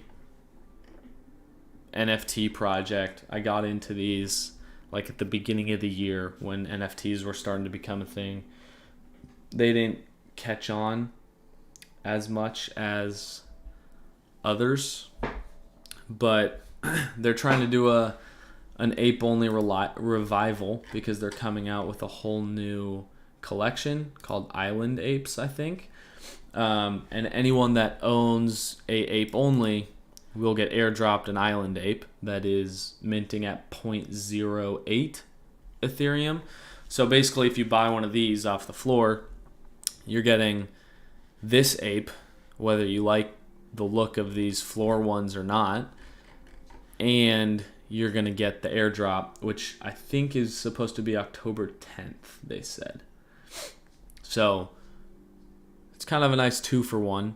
S1: NFT project. I got into these like at the beginning of the year when NFTs were starting to become a thing. They didn't catch on as much as others, but they're trying to do an Ape Only revival because they're coming out with a whole new collection called Island Apes, I think. And anyone that owns a Ape Only will get airdropped an Island Ape that is minting at 0.08 Ethereum. So basically, if you buy one of these off the floor, you're getting this ape, whether you like the look of these floor ones or not, and you're going to get the airdrop, which I think is supposed to be October 10th, they said. So it's kind of a nice 2-for-1.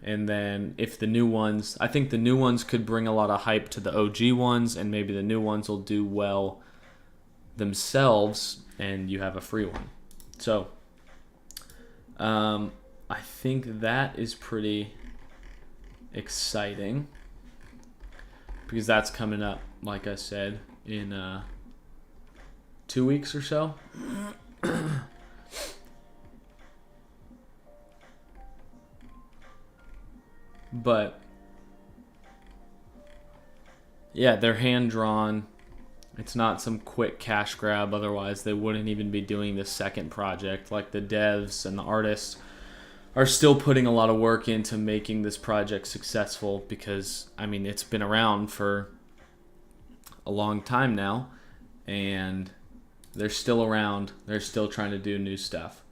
S1: And then if the new ones, I think the new ones could bring a lot of hype to the OG ones, and maybe the new ones will do well themselves, and you have a free one. So I think that is pretty exciting because that's coming up, like I said, in 2 weeks or so. But yeah, they're hand drawn. It's not some quick cash grab. Otherwise, they wouldn't even be doing the second project. Like the devs and the artists are still putting a lot of work into making this project successful because, I mean, it's been around for a long time now and they're still around. They're still trying to do new stuff.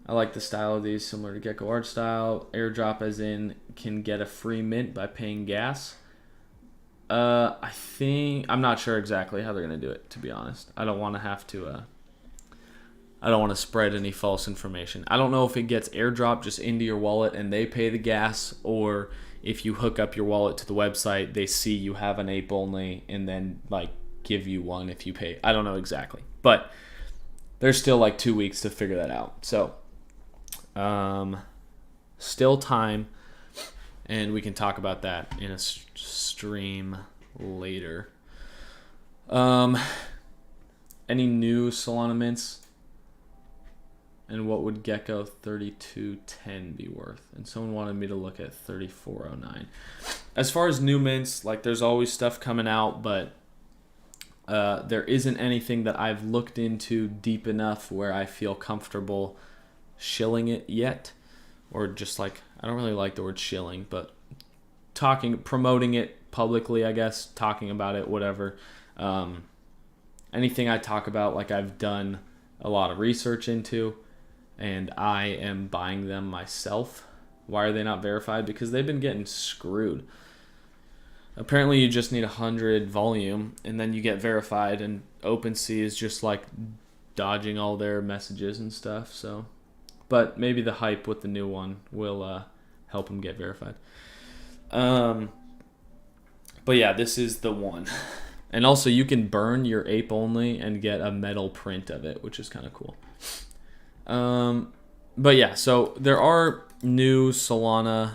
S1: I like the style of these, similar to Gecko art style. Airdrop as in can get a free mint by paying gas. I'm not sure exactly how they're going to do it, to be honest. I don't want to spread any false information. I don't know if it gets airdropped just into your wallet and they pay the gas, or if you hook up your wallet to the website, they see you have an Ape Only and then like give you one if you pay. I don't know exactly, but there's still like 2 weeks to figure that out. So, still time, and we can talk about that in a stream later. Any new Solana mints? And what would Gecko 3210 be worth? And someone wanted me to look at 3409. As far as new mints, like there's always stuff coming out, but there isn't anything that I've looked into deep enough where I feel comfortable shilling it yet. Or just like, I don't really like the word shilling, but promoting it publicly, I guess, talking about it, whatever. Anything I talk about, like I've done a lot of research into, and I am buying them myself. Why are they not verified? Because they've been getting screwed. Apparently, you just need 100 volume, and then you get verified. And OpenSea is just like dodging all their messages and stuff. So, but maybe the hype with the new one will help them get verified. But yeah, this is the one. And also, you can burn your ape only and get a metal print of it, which is kind of cool. But yeah, so there are new Solana.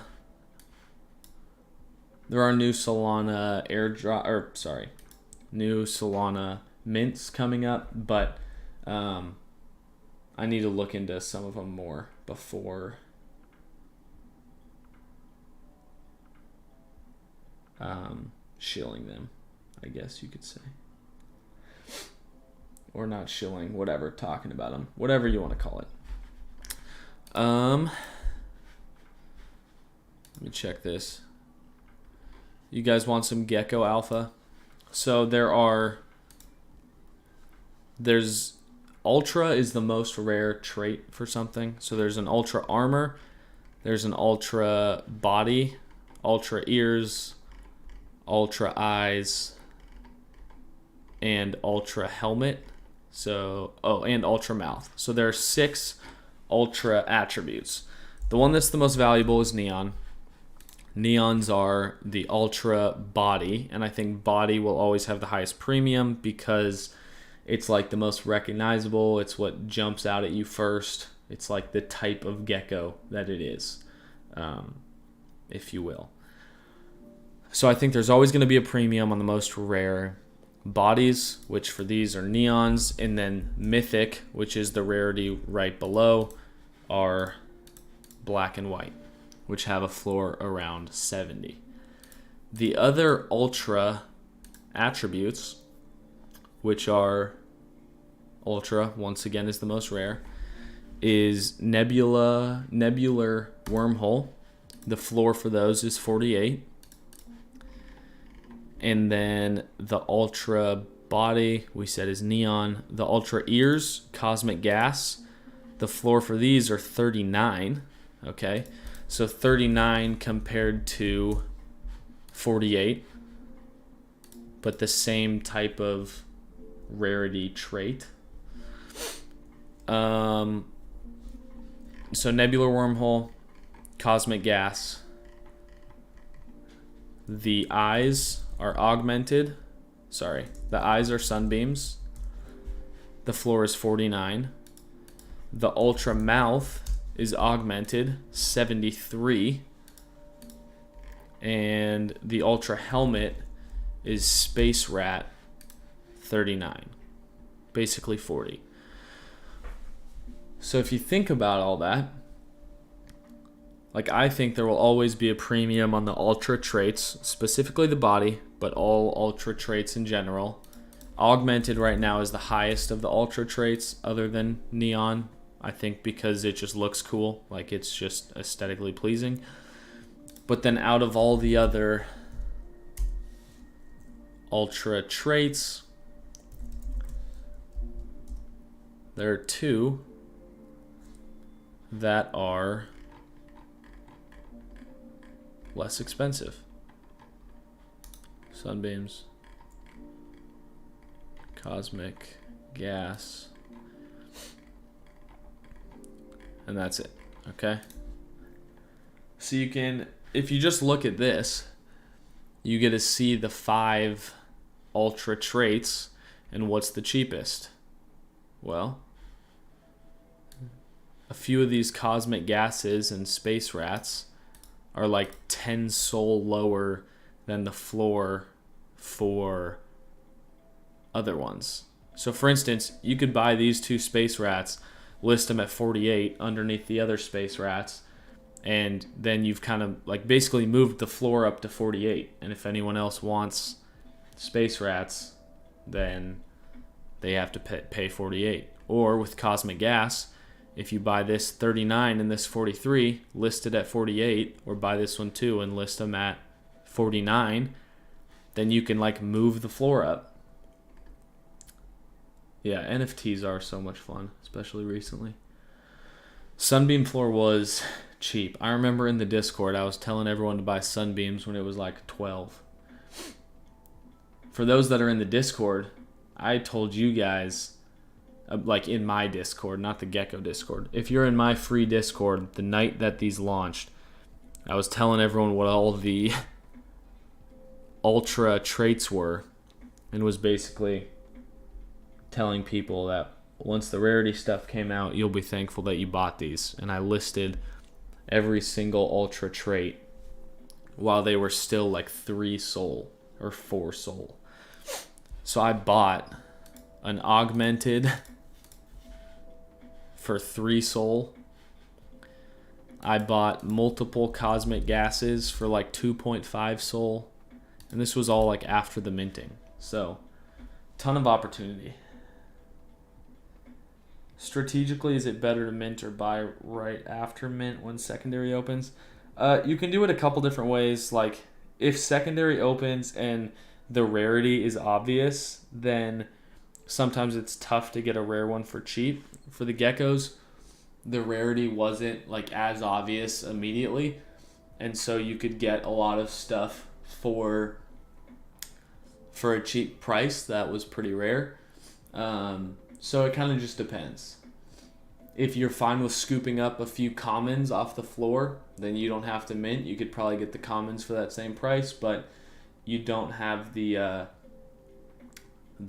S1: There are new Solana new Solana mints coming up, but I need to look into some of them more before shilling them, I guess you could say. Or not shilling, whatever, talking about them, whatever you want to call it. Let me check this. You guys want some Gecko Alpha? So there's Ultra is the most rare trait for something. So there's an Ultra Armor, there's an Ultra Body, Ultra Ears, Ultra Eyes, and Ultra Helmet. So, and Ultra Mouth. So there are 6 Ultra attributes. The one that's the most valuable is Neon. Neons are the Ultra Body, and I think Body will always have the highest premium because it's like the most recognizable. It's what jumps out at you first. It's like the type of gecko that it is, if you will. So I think there's always going to be a premium on the most rare bodies, which for these are neons, and then Mythic, which is the rarity right below, are black and white, which have a floor around 70. The other Ultra attributes, which are Ultra, once again is the most rare, is nebular wormhole. The floor for those is 48. And then the Ultra Body, we said, is neon. The Ultra Ears, cosmic gas. The floor for these are 39. Okay, so 39 compared to 48, but the same type of rarity trait. So nebular wormhole, cosmic gas. The eyes are augmented. Sorry, the eyes are sunbeams. The floor is 49. The Ultra Mouth is augmented, 73. And the Ultra Helmet is Space Rat, 39. Basically 40. So if you think about all that, like, I think there will always be a premium on the Ultra traits, specifically the body, but all Ultra traits in general. Augmented right now is the highest of the Ultra traits other than Neon, I think, because it just looks cool. Like, it's just aesthetically pleasing. But then out of all the other Ultra traits, there are 2 that are less expensive. Sunbeams, cosmic gas, and that's it. Okay, so you can, if you just look at this, you get to see the 5 Ultra traits and what's the cheapest. Well, a few of these cosmic gases and space rats are like 10 sol lower than the floor for other ones. So for instance, you could buy these 2 space rats, list them at 48 underneath the other space rats, and then you've kind of like basically moved the floor up to 48. And if anyone else wants space rats, then they have to pay 48. Or with cosmic gas, if you buy this 39 and this 43, list it at 48, or buy this one too and list them at 49, then you can like move the floor up. Yeah, NFTs are so much fun, especially recently. Sunbeam floor was cheap. I remember in the Discord I was telling everyone to buy sunbeams when it was like 12. for those that are in the Discord, I told you guys, like in my Discord, not the Gecko Discord. If you're in my free Discord, the night that these launched, I was telling everyone what all the ultra traits were, and was basically telling people that once the rarity stuff came out, you'll be thankful that you bought these. And I listed every single ultra trait while they were still like 3 soul or 4 soul. So I bought an augmented for 3 soul. I bought multiple cosmic gases for like 2.5 soul. And this was all like after the minting. So, ton of opportunity. Strategically, is it better to mint or buy right after mint when secondary opens? You can do it a couple different ways. Like, if secondary opens and the rarity is obvious, then sometimes it's tough to get a rare one for cheap. For the geckos, the rarity wasn't like as obvious immediately, and so you could get a lot of stuff for a cheap price that was pretty rare. So it kind of just depends. If you're fine with scooping up a few commons off the floor, then you don't have to mint. You could probably get the commons for that same price, but you don't have the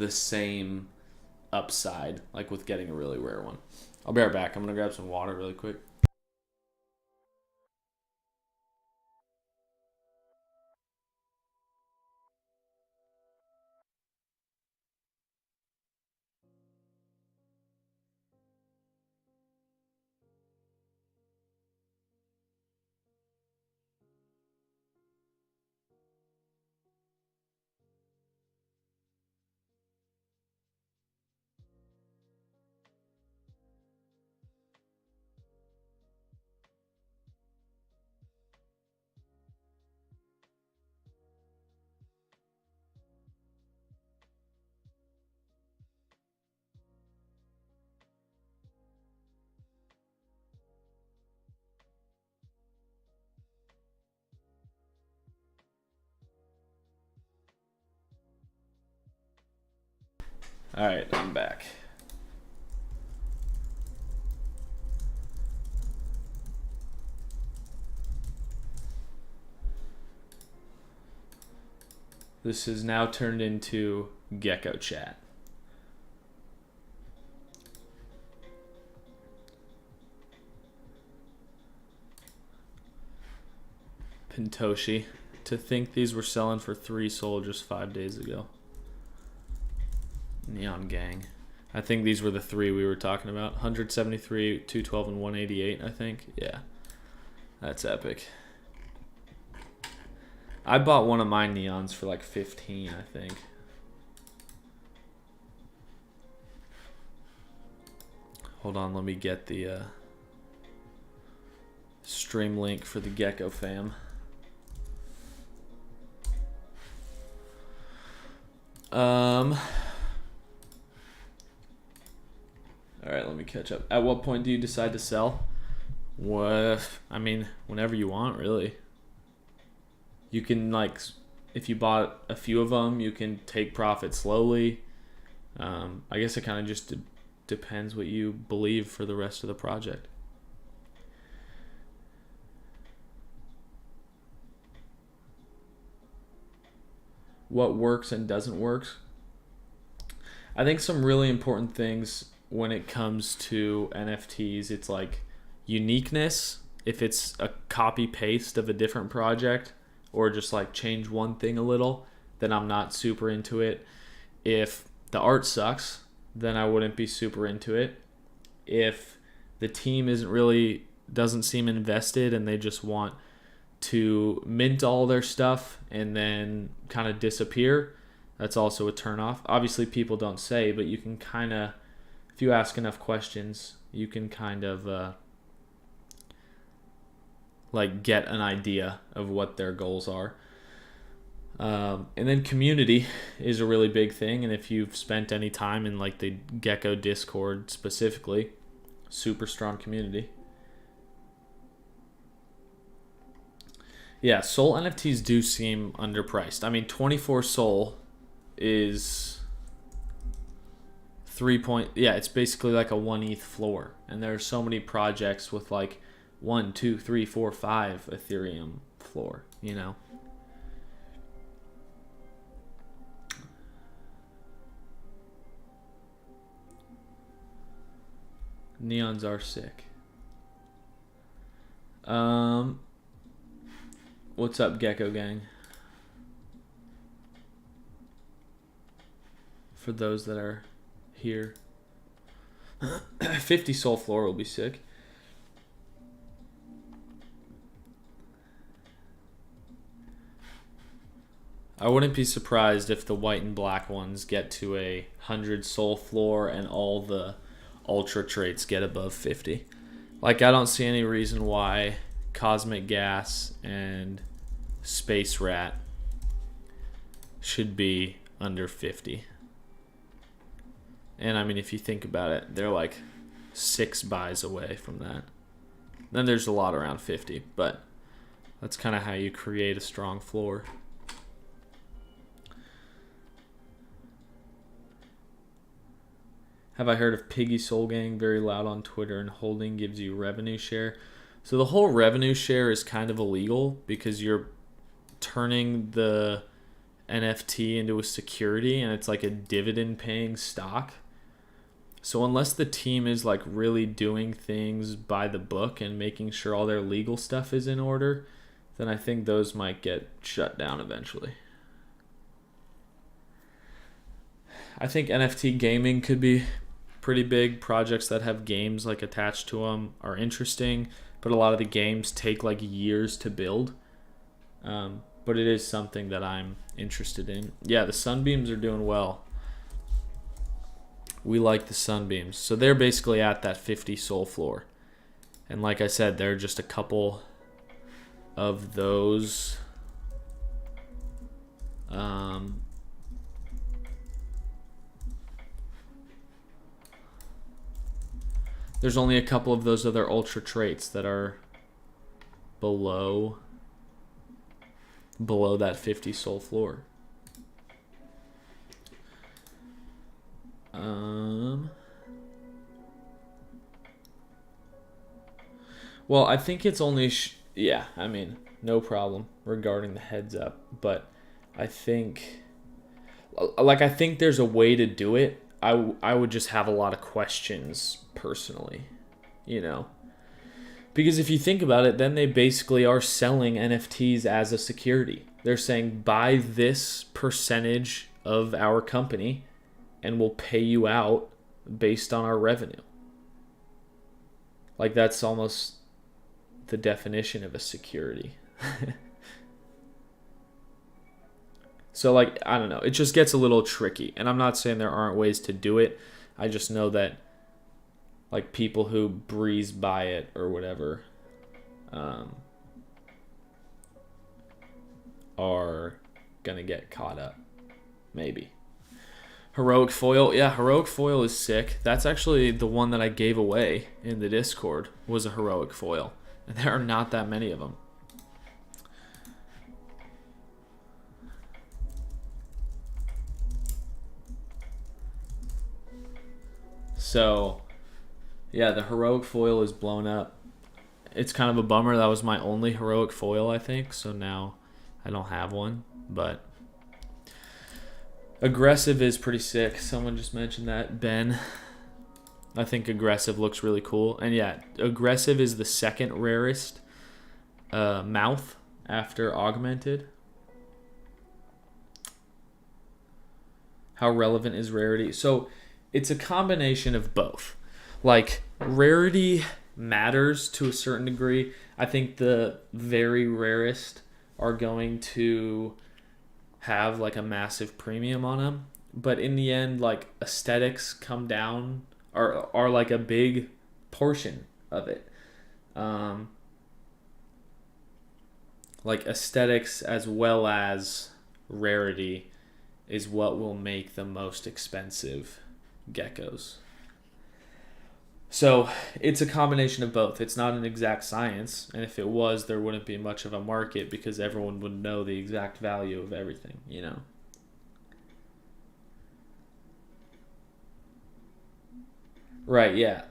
S1: same upside like with getting a really rare one. I'll be right back. I'm going to grab some water really quick. All right, I'm back. This has now turned into Gecko Chat. Pintoshi. To think these were selling for 3 soul just 5 days ago. Neon Gang. I think these were the 3 we were talking about. 173, 212, and 188, I think. Yeah. That's epic. I bought one of my neons for like 15, I think. Hold on, let me get the stream link for the Gecko fam. Alright, let me catch up. At what point do you decide to sell? What? I mean, whenever you want, really. You can, like, if you bought a few of them, you can take profit slowly. I guess it kind of just depends what you believe for the rest of the project. What works and doesn't work? I think some really important things when it comes to NFTs, it's like uniqueness. If it's a copy paste of a different project or just like change one thing a little, then I'm not super into it. If the art sucks, then I wouldn't be super into it. If the team doesn't seem invested and they just want to mint all their stuff and then kind of disappear, that's also a turnoff. Obviously people don't say, but you can kind of, if you ask enough questions, you can kind of like get an idea of what their goals are. And then community is a really big thing, and if you've spent any time in like the Gecko Discord specifically, super strong community. Yeah, soul NFTs do seem underpriced. I mean, 24 soul is it's basically like a 1 ETH floor. And there are so many projects with like 1, 2, 3, 4, 5 Ethereum floor, you know. Neons are sick. What's up, Gecko Gang? For those that are here. 50 Soul Floor will be sick. I wouldn't be surprised if the white and black ones get to 100 Soul Floor and all the ultra traits get above 50. Like, I don't see any reason why Cosmic Gas and Space Rat should be under 50. And I mean, if you think about it, they're like 6 buys away from that. Then there's a lot around 50, but that's kind of how you create a strong floor. Have I heard of Piggy Soul Gang? Very loud on Twitter, and holding gives you revenue share. So the whole revenue share is kind of illegal because you're turning the NFT into a security, and it's like a dividend paying stock. So unless the team is like really doing things by the book and making sure all their legal stuff is in order, then I think those might get shut down eventually. I think NFT gaming could be pretty big. Projects that have games like attached to them are interesting, but a lot of the games take like years to build. But it is something that I'm interested in. Yeah, the Sunbeams are doing well. We like the Sunbeams. So they're basically at that 50 soul floor. And like I said, there are just a couple of those. There's only a couple of those other ultra traits that are below that 50 soul floor. Well, I think it's only yeah, I mean, no problem regarding the heads up, but I think there's a way to do it. I would just have a lot of questions personally, you know. Because if you think about it, then they basically are selling NFTs as a security. They're saying, buy this percentage of our company and we'll pay you out based on our revenue. Like, that's almost the definition of a security. So, like, I don't know. It just gets a little tricky. And I'm not saying there aren't ways to do it. I just know that, like, people who breeze by it or whatever are going to get caught up. Maybe. Heroic Foil. Yeah, Heroic Foil is sick. That's actually the one that I gave away in the Discord, was a Heroic Foil. And there are not that many of them. So, yeah, the Heroic Foil is blown up. It's kind of a bummer. That was my only Heroic Foil, I think. So now I don't have one. But Aggressive is pretty sick. Someone just mentioned that. Ben. I think Aggressive looks really cool. And yeah, Aggressive is the second rarest mouth after Augmented. How relevant is rarity? So it's a combination of both. Like, rarity matters to a certain degree. I think the very rarest are going to have like a massive premium on them. But in the end, like, aesthetics come down, are like a big portion of it. Like, aesthetics as well as rarity is what will make the most expensive geckos. So it's a combination of both. It's not an exact science, and if it was, there wouldn't be much of a market because everyone would know the exact value of everything, you know. Right, yeah.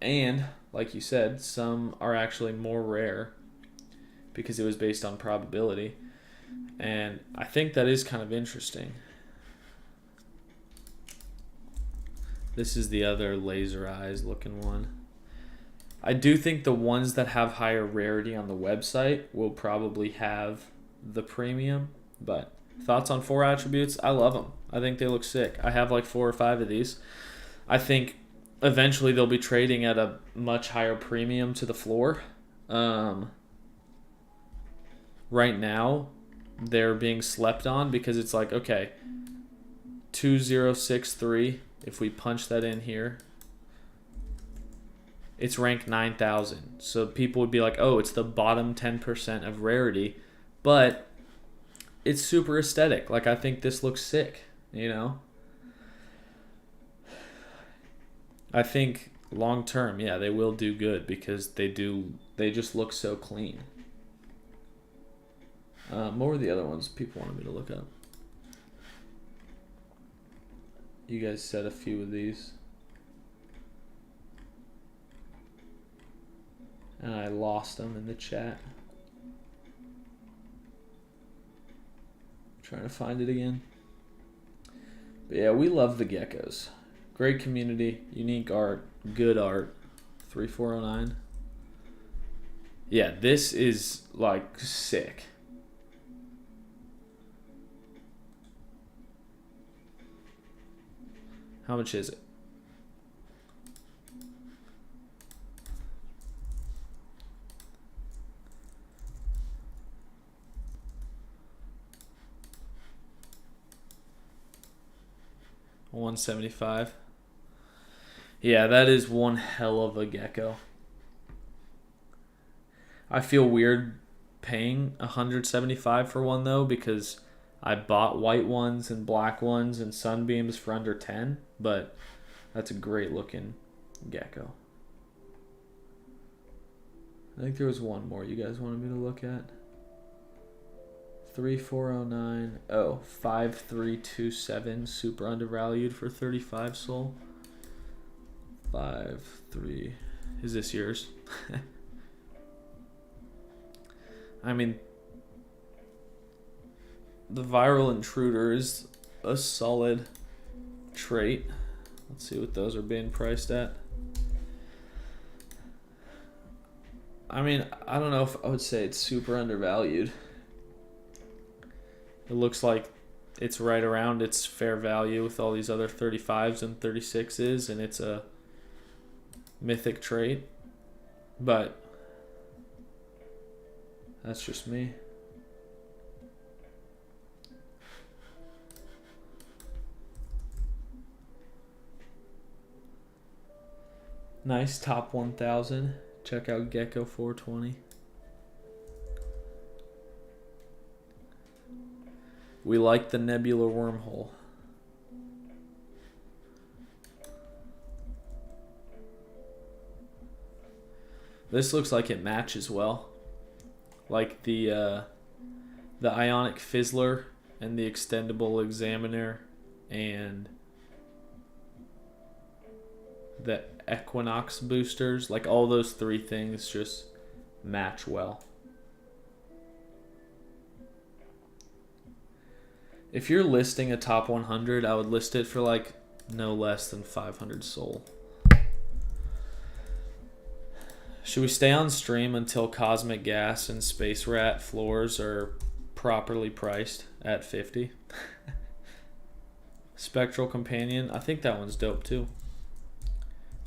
S1: And like you said, some are actually more rare because it was based on probability. And I think that is kind of interesting. This is the other laser eyes looking one. I do think the ones that have higher rarity on the website will probably have the premium. But thoughts on 4 attributes? I love them. I think they look sick. I have like 4 or 5 of these. I think eventually they'll be trading at a much higher premium to the floor. Right now, they're being slept on because it's like, okay, 2063, if we punch that in here, it's ranked 9,000. So people would be like, oh, it's the bottom 10% of rarity. But it's super aesthetic. Like, I think this looks sick, you know? I think long term, yeah, they will do good because they just look so clean. What were the other ones people wanted me to look up? You guys said a few of these. And I lost them in the chat. Trying to find it again. But yeah, we love the geckos. Great community, unique art, good art. 3409. Yeah, this is like sick. How much is it? $175. Yeah, that is one hell of a gecko. I feel weird paying $175 for one though because I bought white ones and black ones and sunbeams for under 10, but that's a great looking gecko. I think there was one more you guys wanted me to look at. 3409. Oh, 5327, super undervalued for 35 soul. 53. Is this yours? I mean, the viral intruder is a solid trait. Let's see what those are being priced at. I mean, I don't know if I would say it's super undervalued. It looks like it's right around its fair value with all these other 35s and 36s, and it's a mythic trait. But that's just me. Nice top 1000. Check out Gecko 420. We like the nebular wormhole. This looks like it matches well. Like the ionic fizzler and the extendable examiner and the equinox boosters, like all those 3 things just match well. If you're listing a top 100, I would list it for like no less than 500 soul. Should we stay on stream until Cosmic Gas and Space Rat floors are properly priced at 50? Spectral Companion, I think that one's dope too.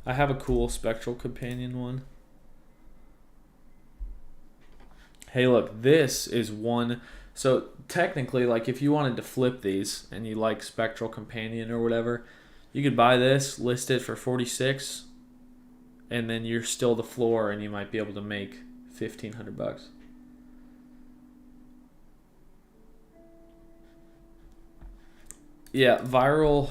S1: I have a cool Spectral Companion one. Hey, look, this is one. So technically, like if you wanted to flip these and you like Spectral Companion or whatever, you could buy this, list it for 46, and then you're still the floor, and you might be able to make $1,500. Yeah, viral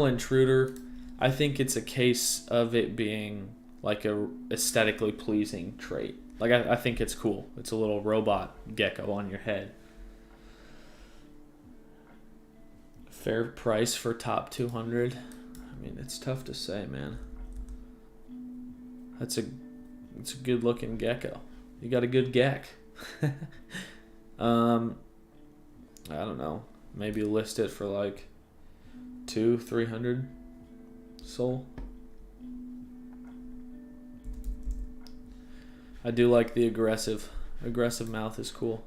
S1: intruder. I think it's a case of it being like a aesthetically pleasing trait. Like I think it's cool. It's a little robot gecko on your head. Fair price for top 200. mean, it's tough to say, man. It's a good looking gecko. You got a good gek. I don't know. Maybe list it for like 200-300 soul. I do like the aggressive mouth is cool.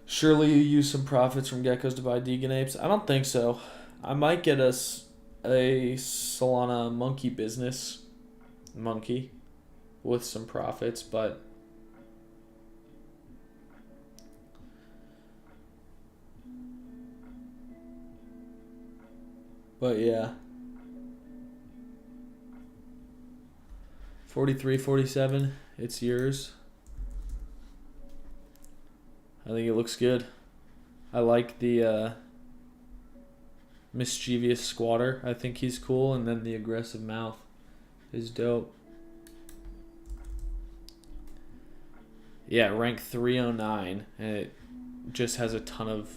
S1: Surely you use some profits from geckos to buy Deegan apes? I don't think so. I might get us a Solana monkey business monkey with some profits, but yeah. 43.47, it's yours. I think it looks good. I like the mischievous squatter. I think he's cool, and then the aggressive mouth is dope. Yeah, rank 309, and it just has a ton of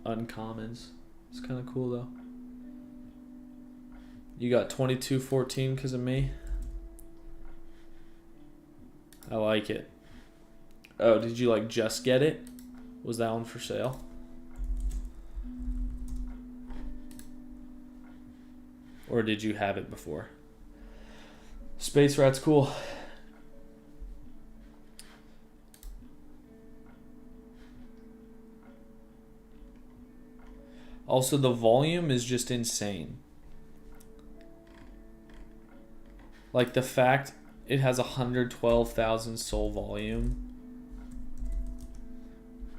S1: uncommons. It's kind of cool though. You got 22.14 because of me. I like it. Oh, did you like just get it? Was that one for sale? Or did you have it before? Space Rat's cool. Also, the volume is just insane. Like the fact it has 112,000 soul volume.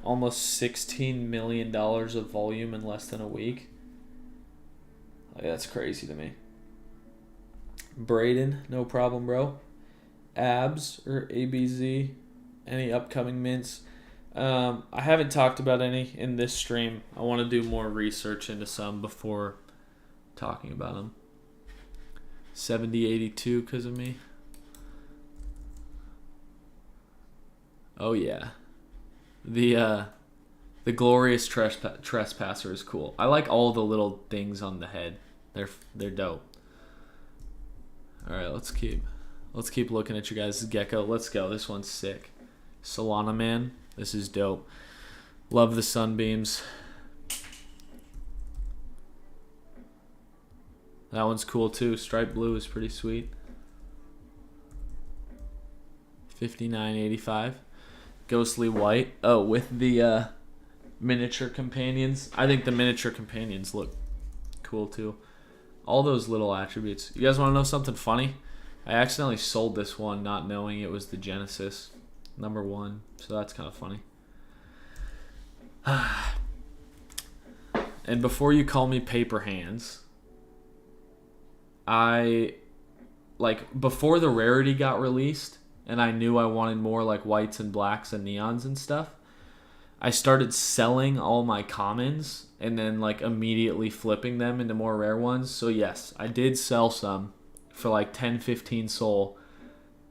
S1: Almost $16 million of volume in less than a week. Like, that's crazy to me. Braden, no problem, bro. Abs or ABZ, any upcoming mints? I haven't talked about any in this stream. I want to do more research into some before talking about them. 7082 because of me. Oh yeah. The glorious trespasser is cool. I like all the little things on the head. They're dope. All right, let's keep looking at your guys' gecko. Let's go. This one's sick. Solana man, this is dope. Love the sunbeams. That one's cool too. Striped blue is pretty sweet. 59.85. Ghostly white. Oh, with the miniature companions. I think the miniature companions look cool too. All those little attributes. You guys want to know something funny? I accidentally sold this one not knowing it was the Genesis #1. So that's kind of funny. And before you call me paper hands, before the rarity got released and I knew I wanted more like whites and blacks and neons and stuff, I started selling all my commons and then like immediately flipping them into more rare ones. So yes, I did sell some for like 10-15 soul,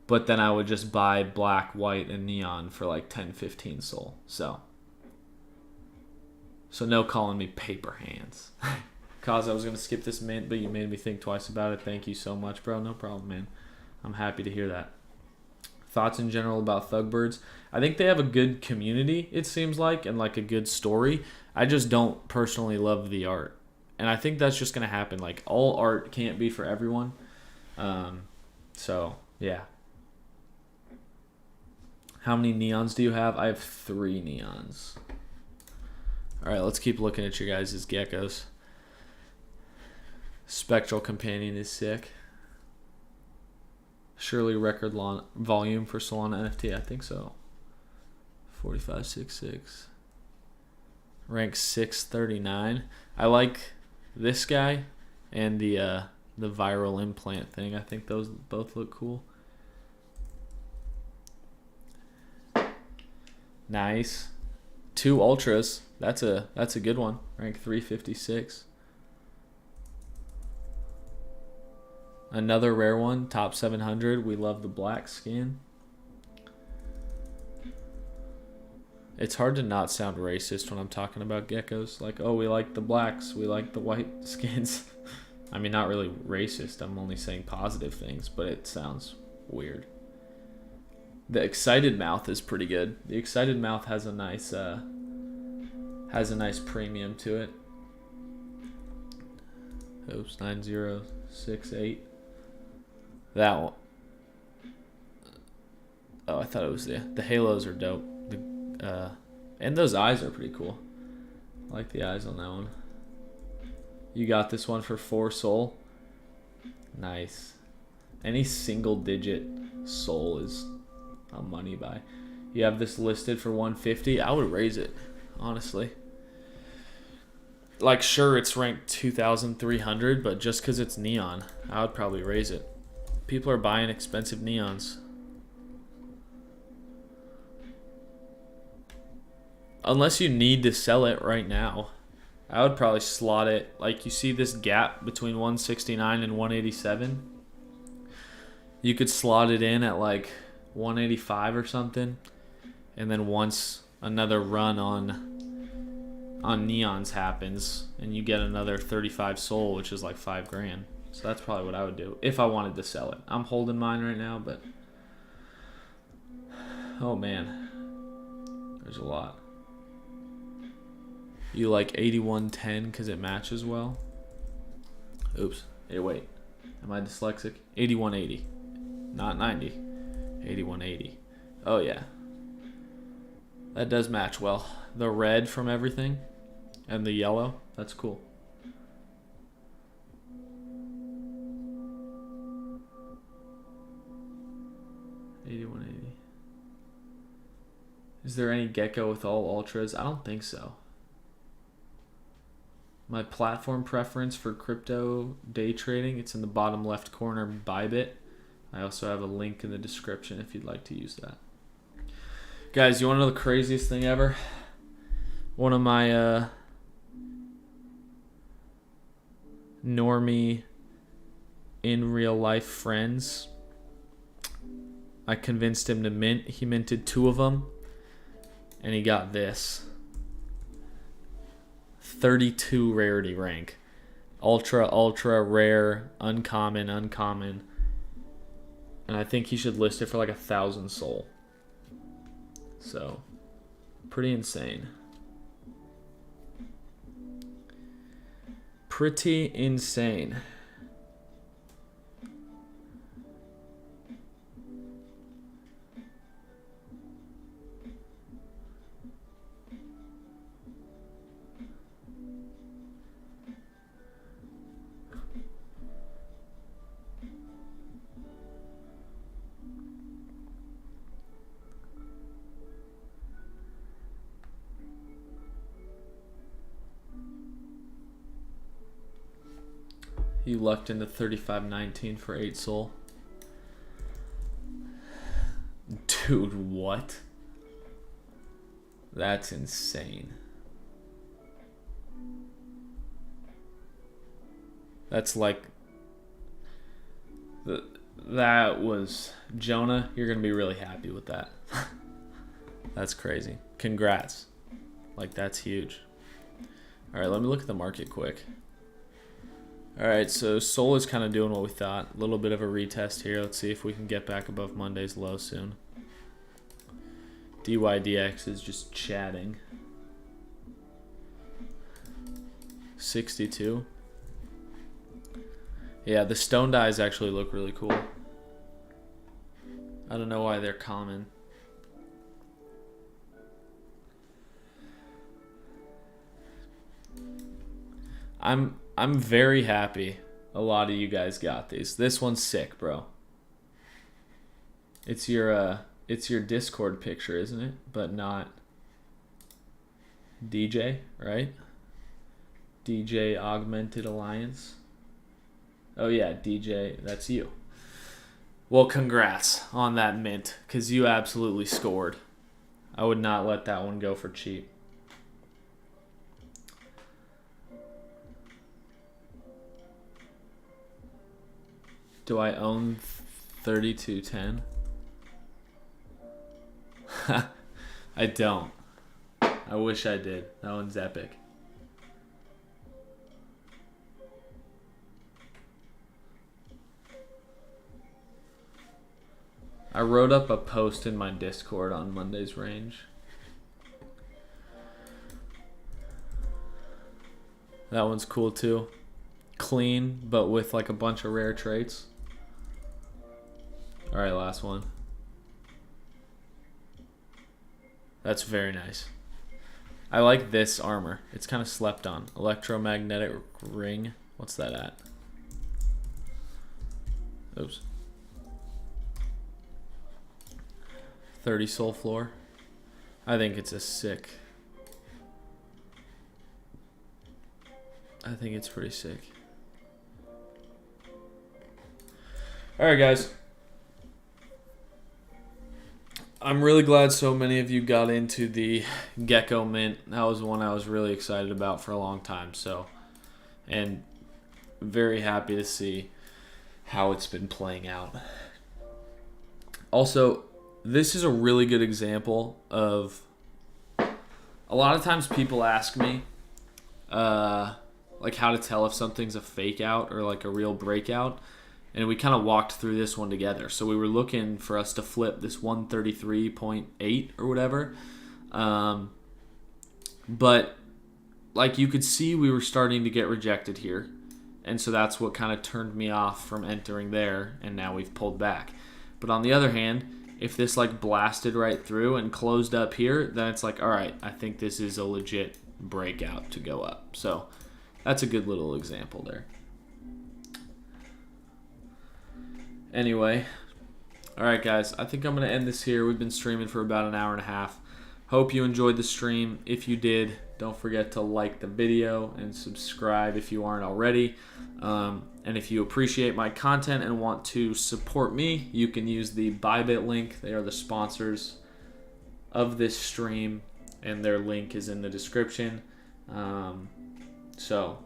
S1: but then I would just buy black, white, and neon for like 10-15 soul. So no calling me paper hands. Cause I was going to skip this mint, but you made me think twice about it. Thank you so much, bro. No problem, man. I'm happy to hear that. Thoughts in general about Thugbirds? I think they have a good community, it seems like, and like a good story. I just don't personally love the art. And I think that's just going to happen. Like, all art can't be for everyone. So, yeah. How many neons do you have? I have 3 neons. All right, let's keep looking at your guys' geckos. Spectral Companion is sick. Surely record volume for Solana NFT. I think so. 45.66. Rank 639. I like this guy and the viral implant thing. I think those both look cool. Nice. 2 ultras. That's a good one. Rank 356. Another rare one, top 700. We love the black skin. It's hard to not sound racist when I'm talking about geckos. Like, oh, we like the blacks. We like the white skins. I mean, not really racist. I'm only saying positive things, but it sounds weird. The excited mouth is pretty good. The excited mouth has a nice premium to it. Oops, 9068. That one. Oh, I thought it was the halos are dope. And those eyes are pretty cool. I like the eyes on that one. You got this one for 4 soul. Nice. Any single digit soul is a money buy. You have this listed for 150. I would raise it, honestly. Like, sure, it's ranked 2,300, but just because it's neon, I would probably raise it. People are buying expensive neons. Unless you need to sell it right now, I would probably slot it. Like, you see this gap between 169 and 187? You could slot it in at like 185 or something. And then once another run on neons happens and you get another 35 soul, which is like 5 grand. So that's probably what I would do if I wanted to sell it. I'm holding mine right now, but oh man, there's a lot. You like 8110 because it matches well. Oops. Hey, wait. Am I dyslexic? 8180. Not 90. 8180. Oh, yeah. That does match well. The red from everything and the yellow. That's cool. Is there any gecko with all ultras? I don't think so. My platform preference for crypto day trading, it's in the bottom left corner, Bybit. I also have a link in the description if you'd like to use that. Guys, you want to know the craziest thing ever? One of my normie in real life friends, I convinced him to mint. He minted 2 of them, and he got this. 32 rarity rank. Ultra, ultra, rare, uncommon, uncommon. And I think he should list it for like 1,000 soul. So, pretty insane. Pretty insane. You lucked into 35.19 for 8 soul. Dude, what? That's insane. That's like... That was... Jonah, you're going to be really happy with that. That's crazy. Congrats. Like, that's huge. Alright, let me look at the market quick. Alright, so Sol is kind of doing what we thought. A little bit of a retest here. Let's see if we can get back above Monday's low soon. DYDX is just chatting. 62. Yeah, the stone dyes actually look really cool. I don't know why they're common. I'm very happy a lot of you guys got these. This one's sick, bro. It's your Discord picture, isn't it? But not DJ, right? DJ Augmented Alliance. Oh yeah, DJ, that's you. Well, congrats on that mint, because you absolutely scored. I would not let that one go for cheap. Do I own 3210? I don't. I wish I did. That one's epic. I wrote up a post in my Discord on Monday's range. That one's cool too. Clean, but with like a bunch of rare traits. All right, last one. That's very nice. I like this armor. It's kind of slept on. Electromagnetic ring. What's that at? Oops. 30 soul floor. I think it's a sick. I think it's pretty sick. Alright, guys. I'm really glad so many of you got into the Gecko Mint. That was one I was really excited about for a long time. So, and very happy to see how it's been playing out. Also, this is a really good example of, a lot of times people ask me like how to tell if something's a fake out or like a real breakout, and we kind of walked through this one together. So we were looking for us to flip this 133.8 or whatever, but like you could see we were starting to get rejected here, and so that's what kind of turned me off from entering there, and now we've pulled back. But on the other hand, if this like blasted right through and closed up here, then it's like, all right, I think this is a legit breakout to go up. So that's a good little example there. Anyway, all right, guys, I think I'm going to end this here. We've been streaming for about an hour and a half. Hope you enjoyed the stream. If you did, don't forget to like the video and subscribe if you aren't already. And if you appreciate my content and want to support me, you can use the Bybit link. They are the sponsors of this stream, and their link is in the description. So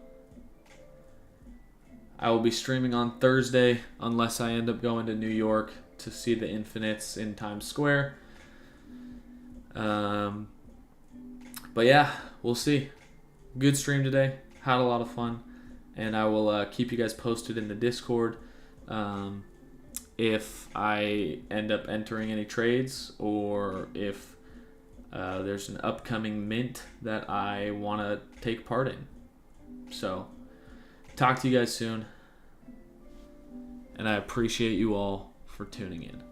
S1: I will be streaming on Thursday unless I end up going to New York to see the Infinites in Times Square. But yeah, we'll see. Good stream today. Had a lot of fun. And I will keep you guys posted in the Discord if I end up entering any trades, or if there's an upcoming mint that I want to take part in. So, talk to you guys soon. And I appreciate you all for tuning in.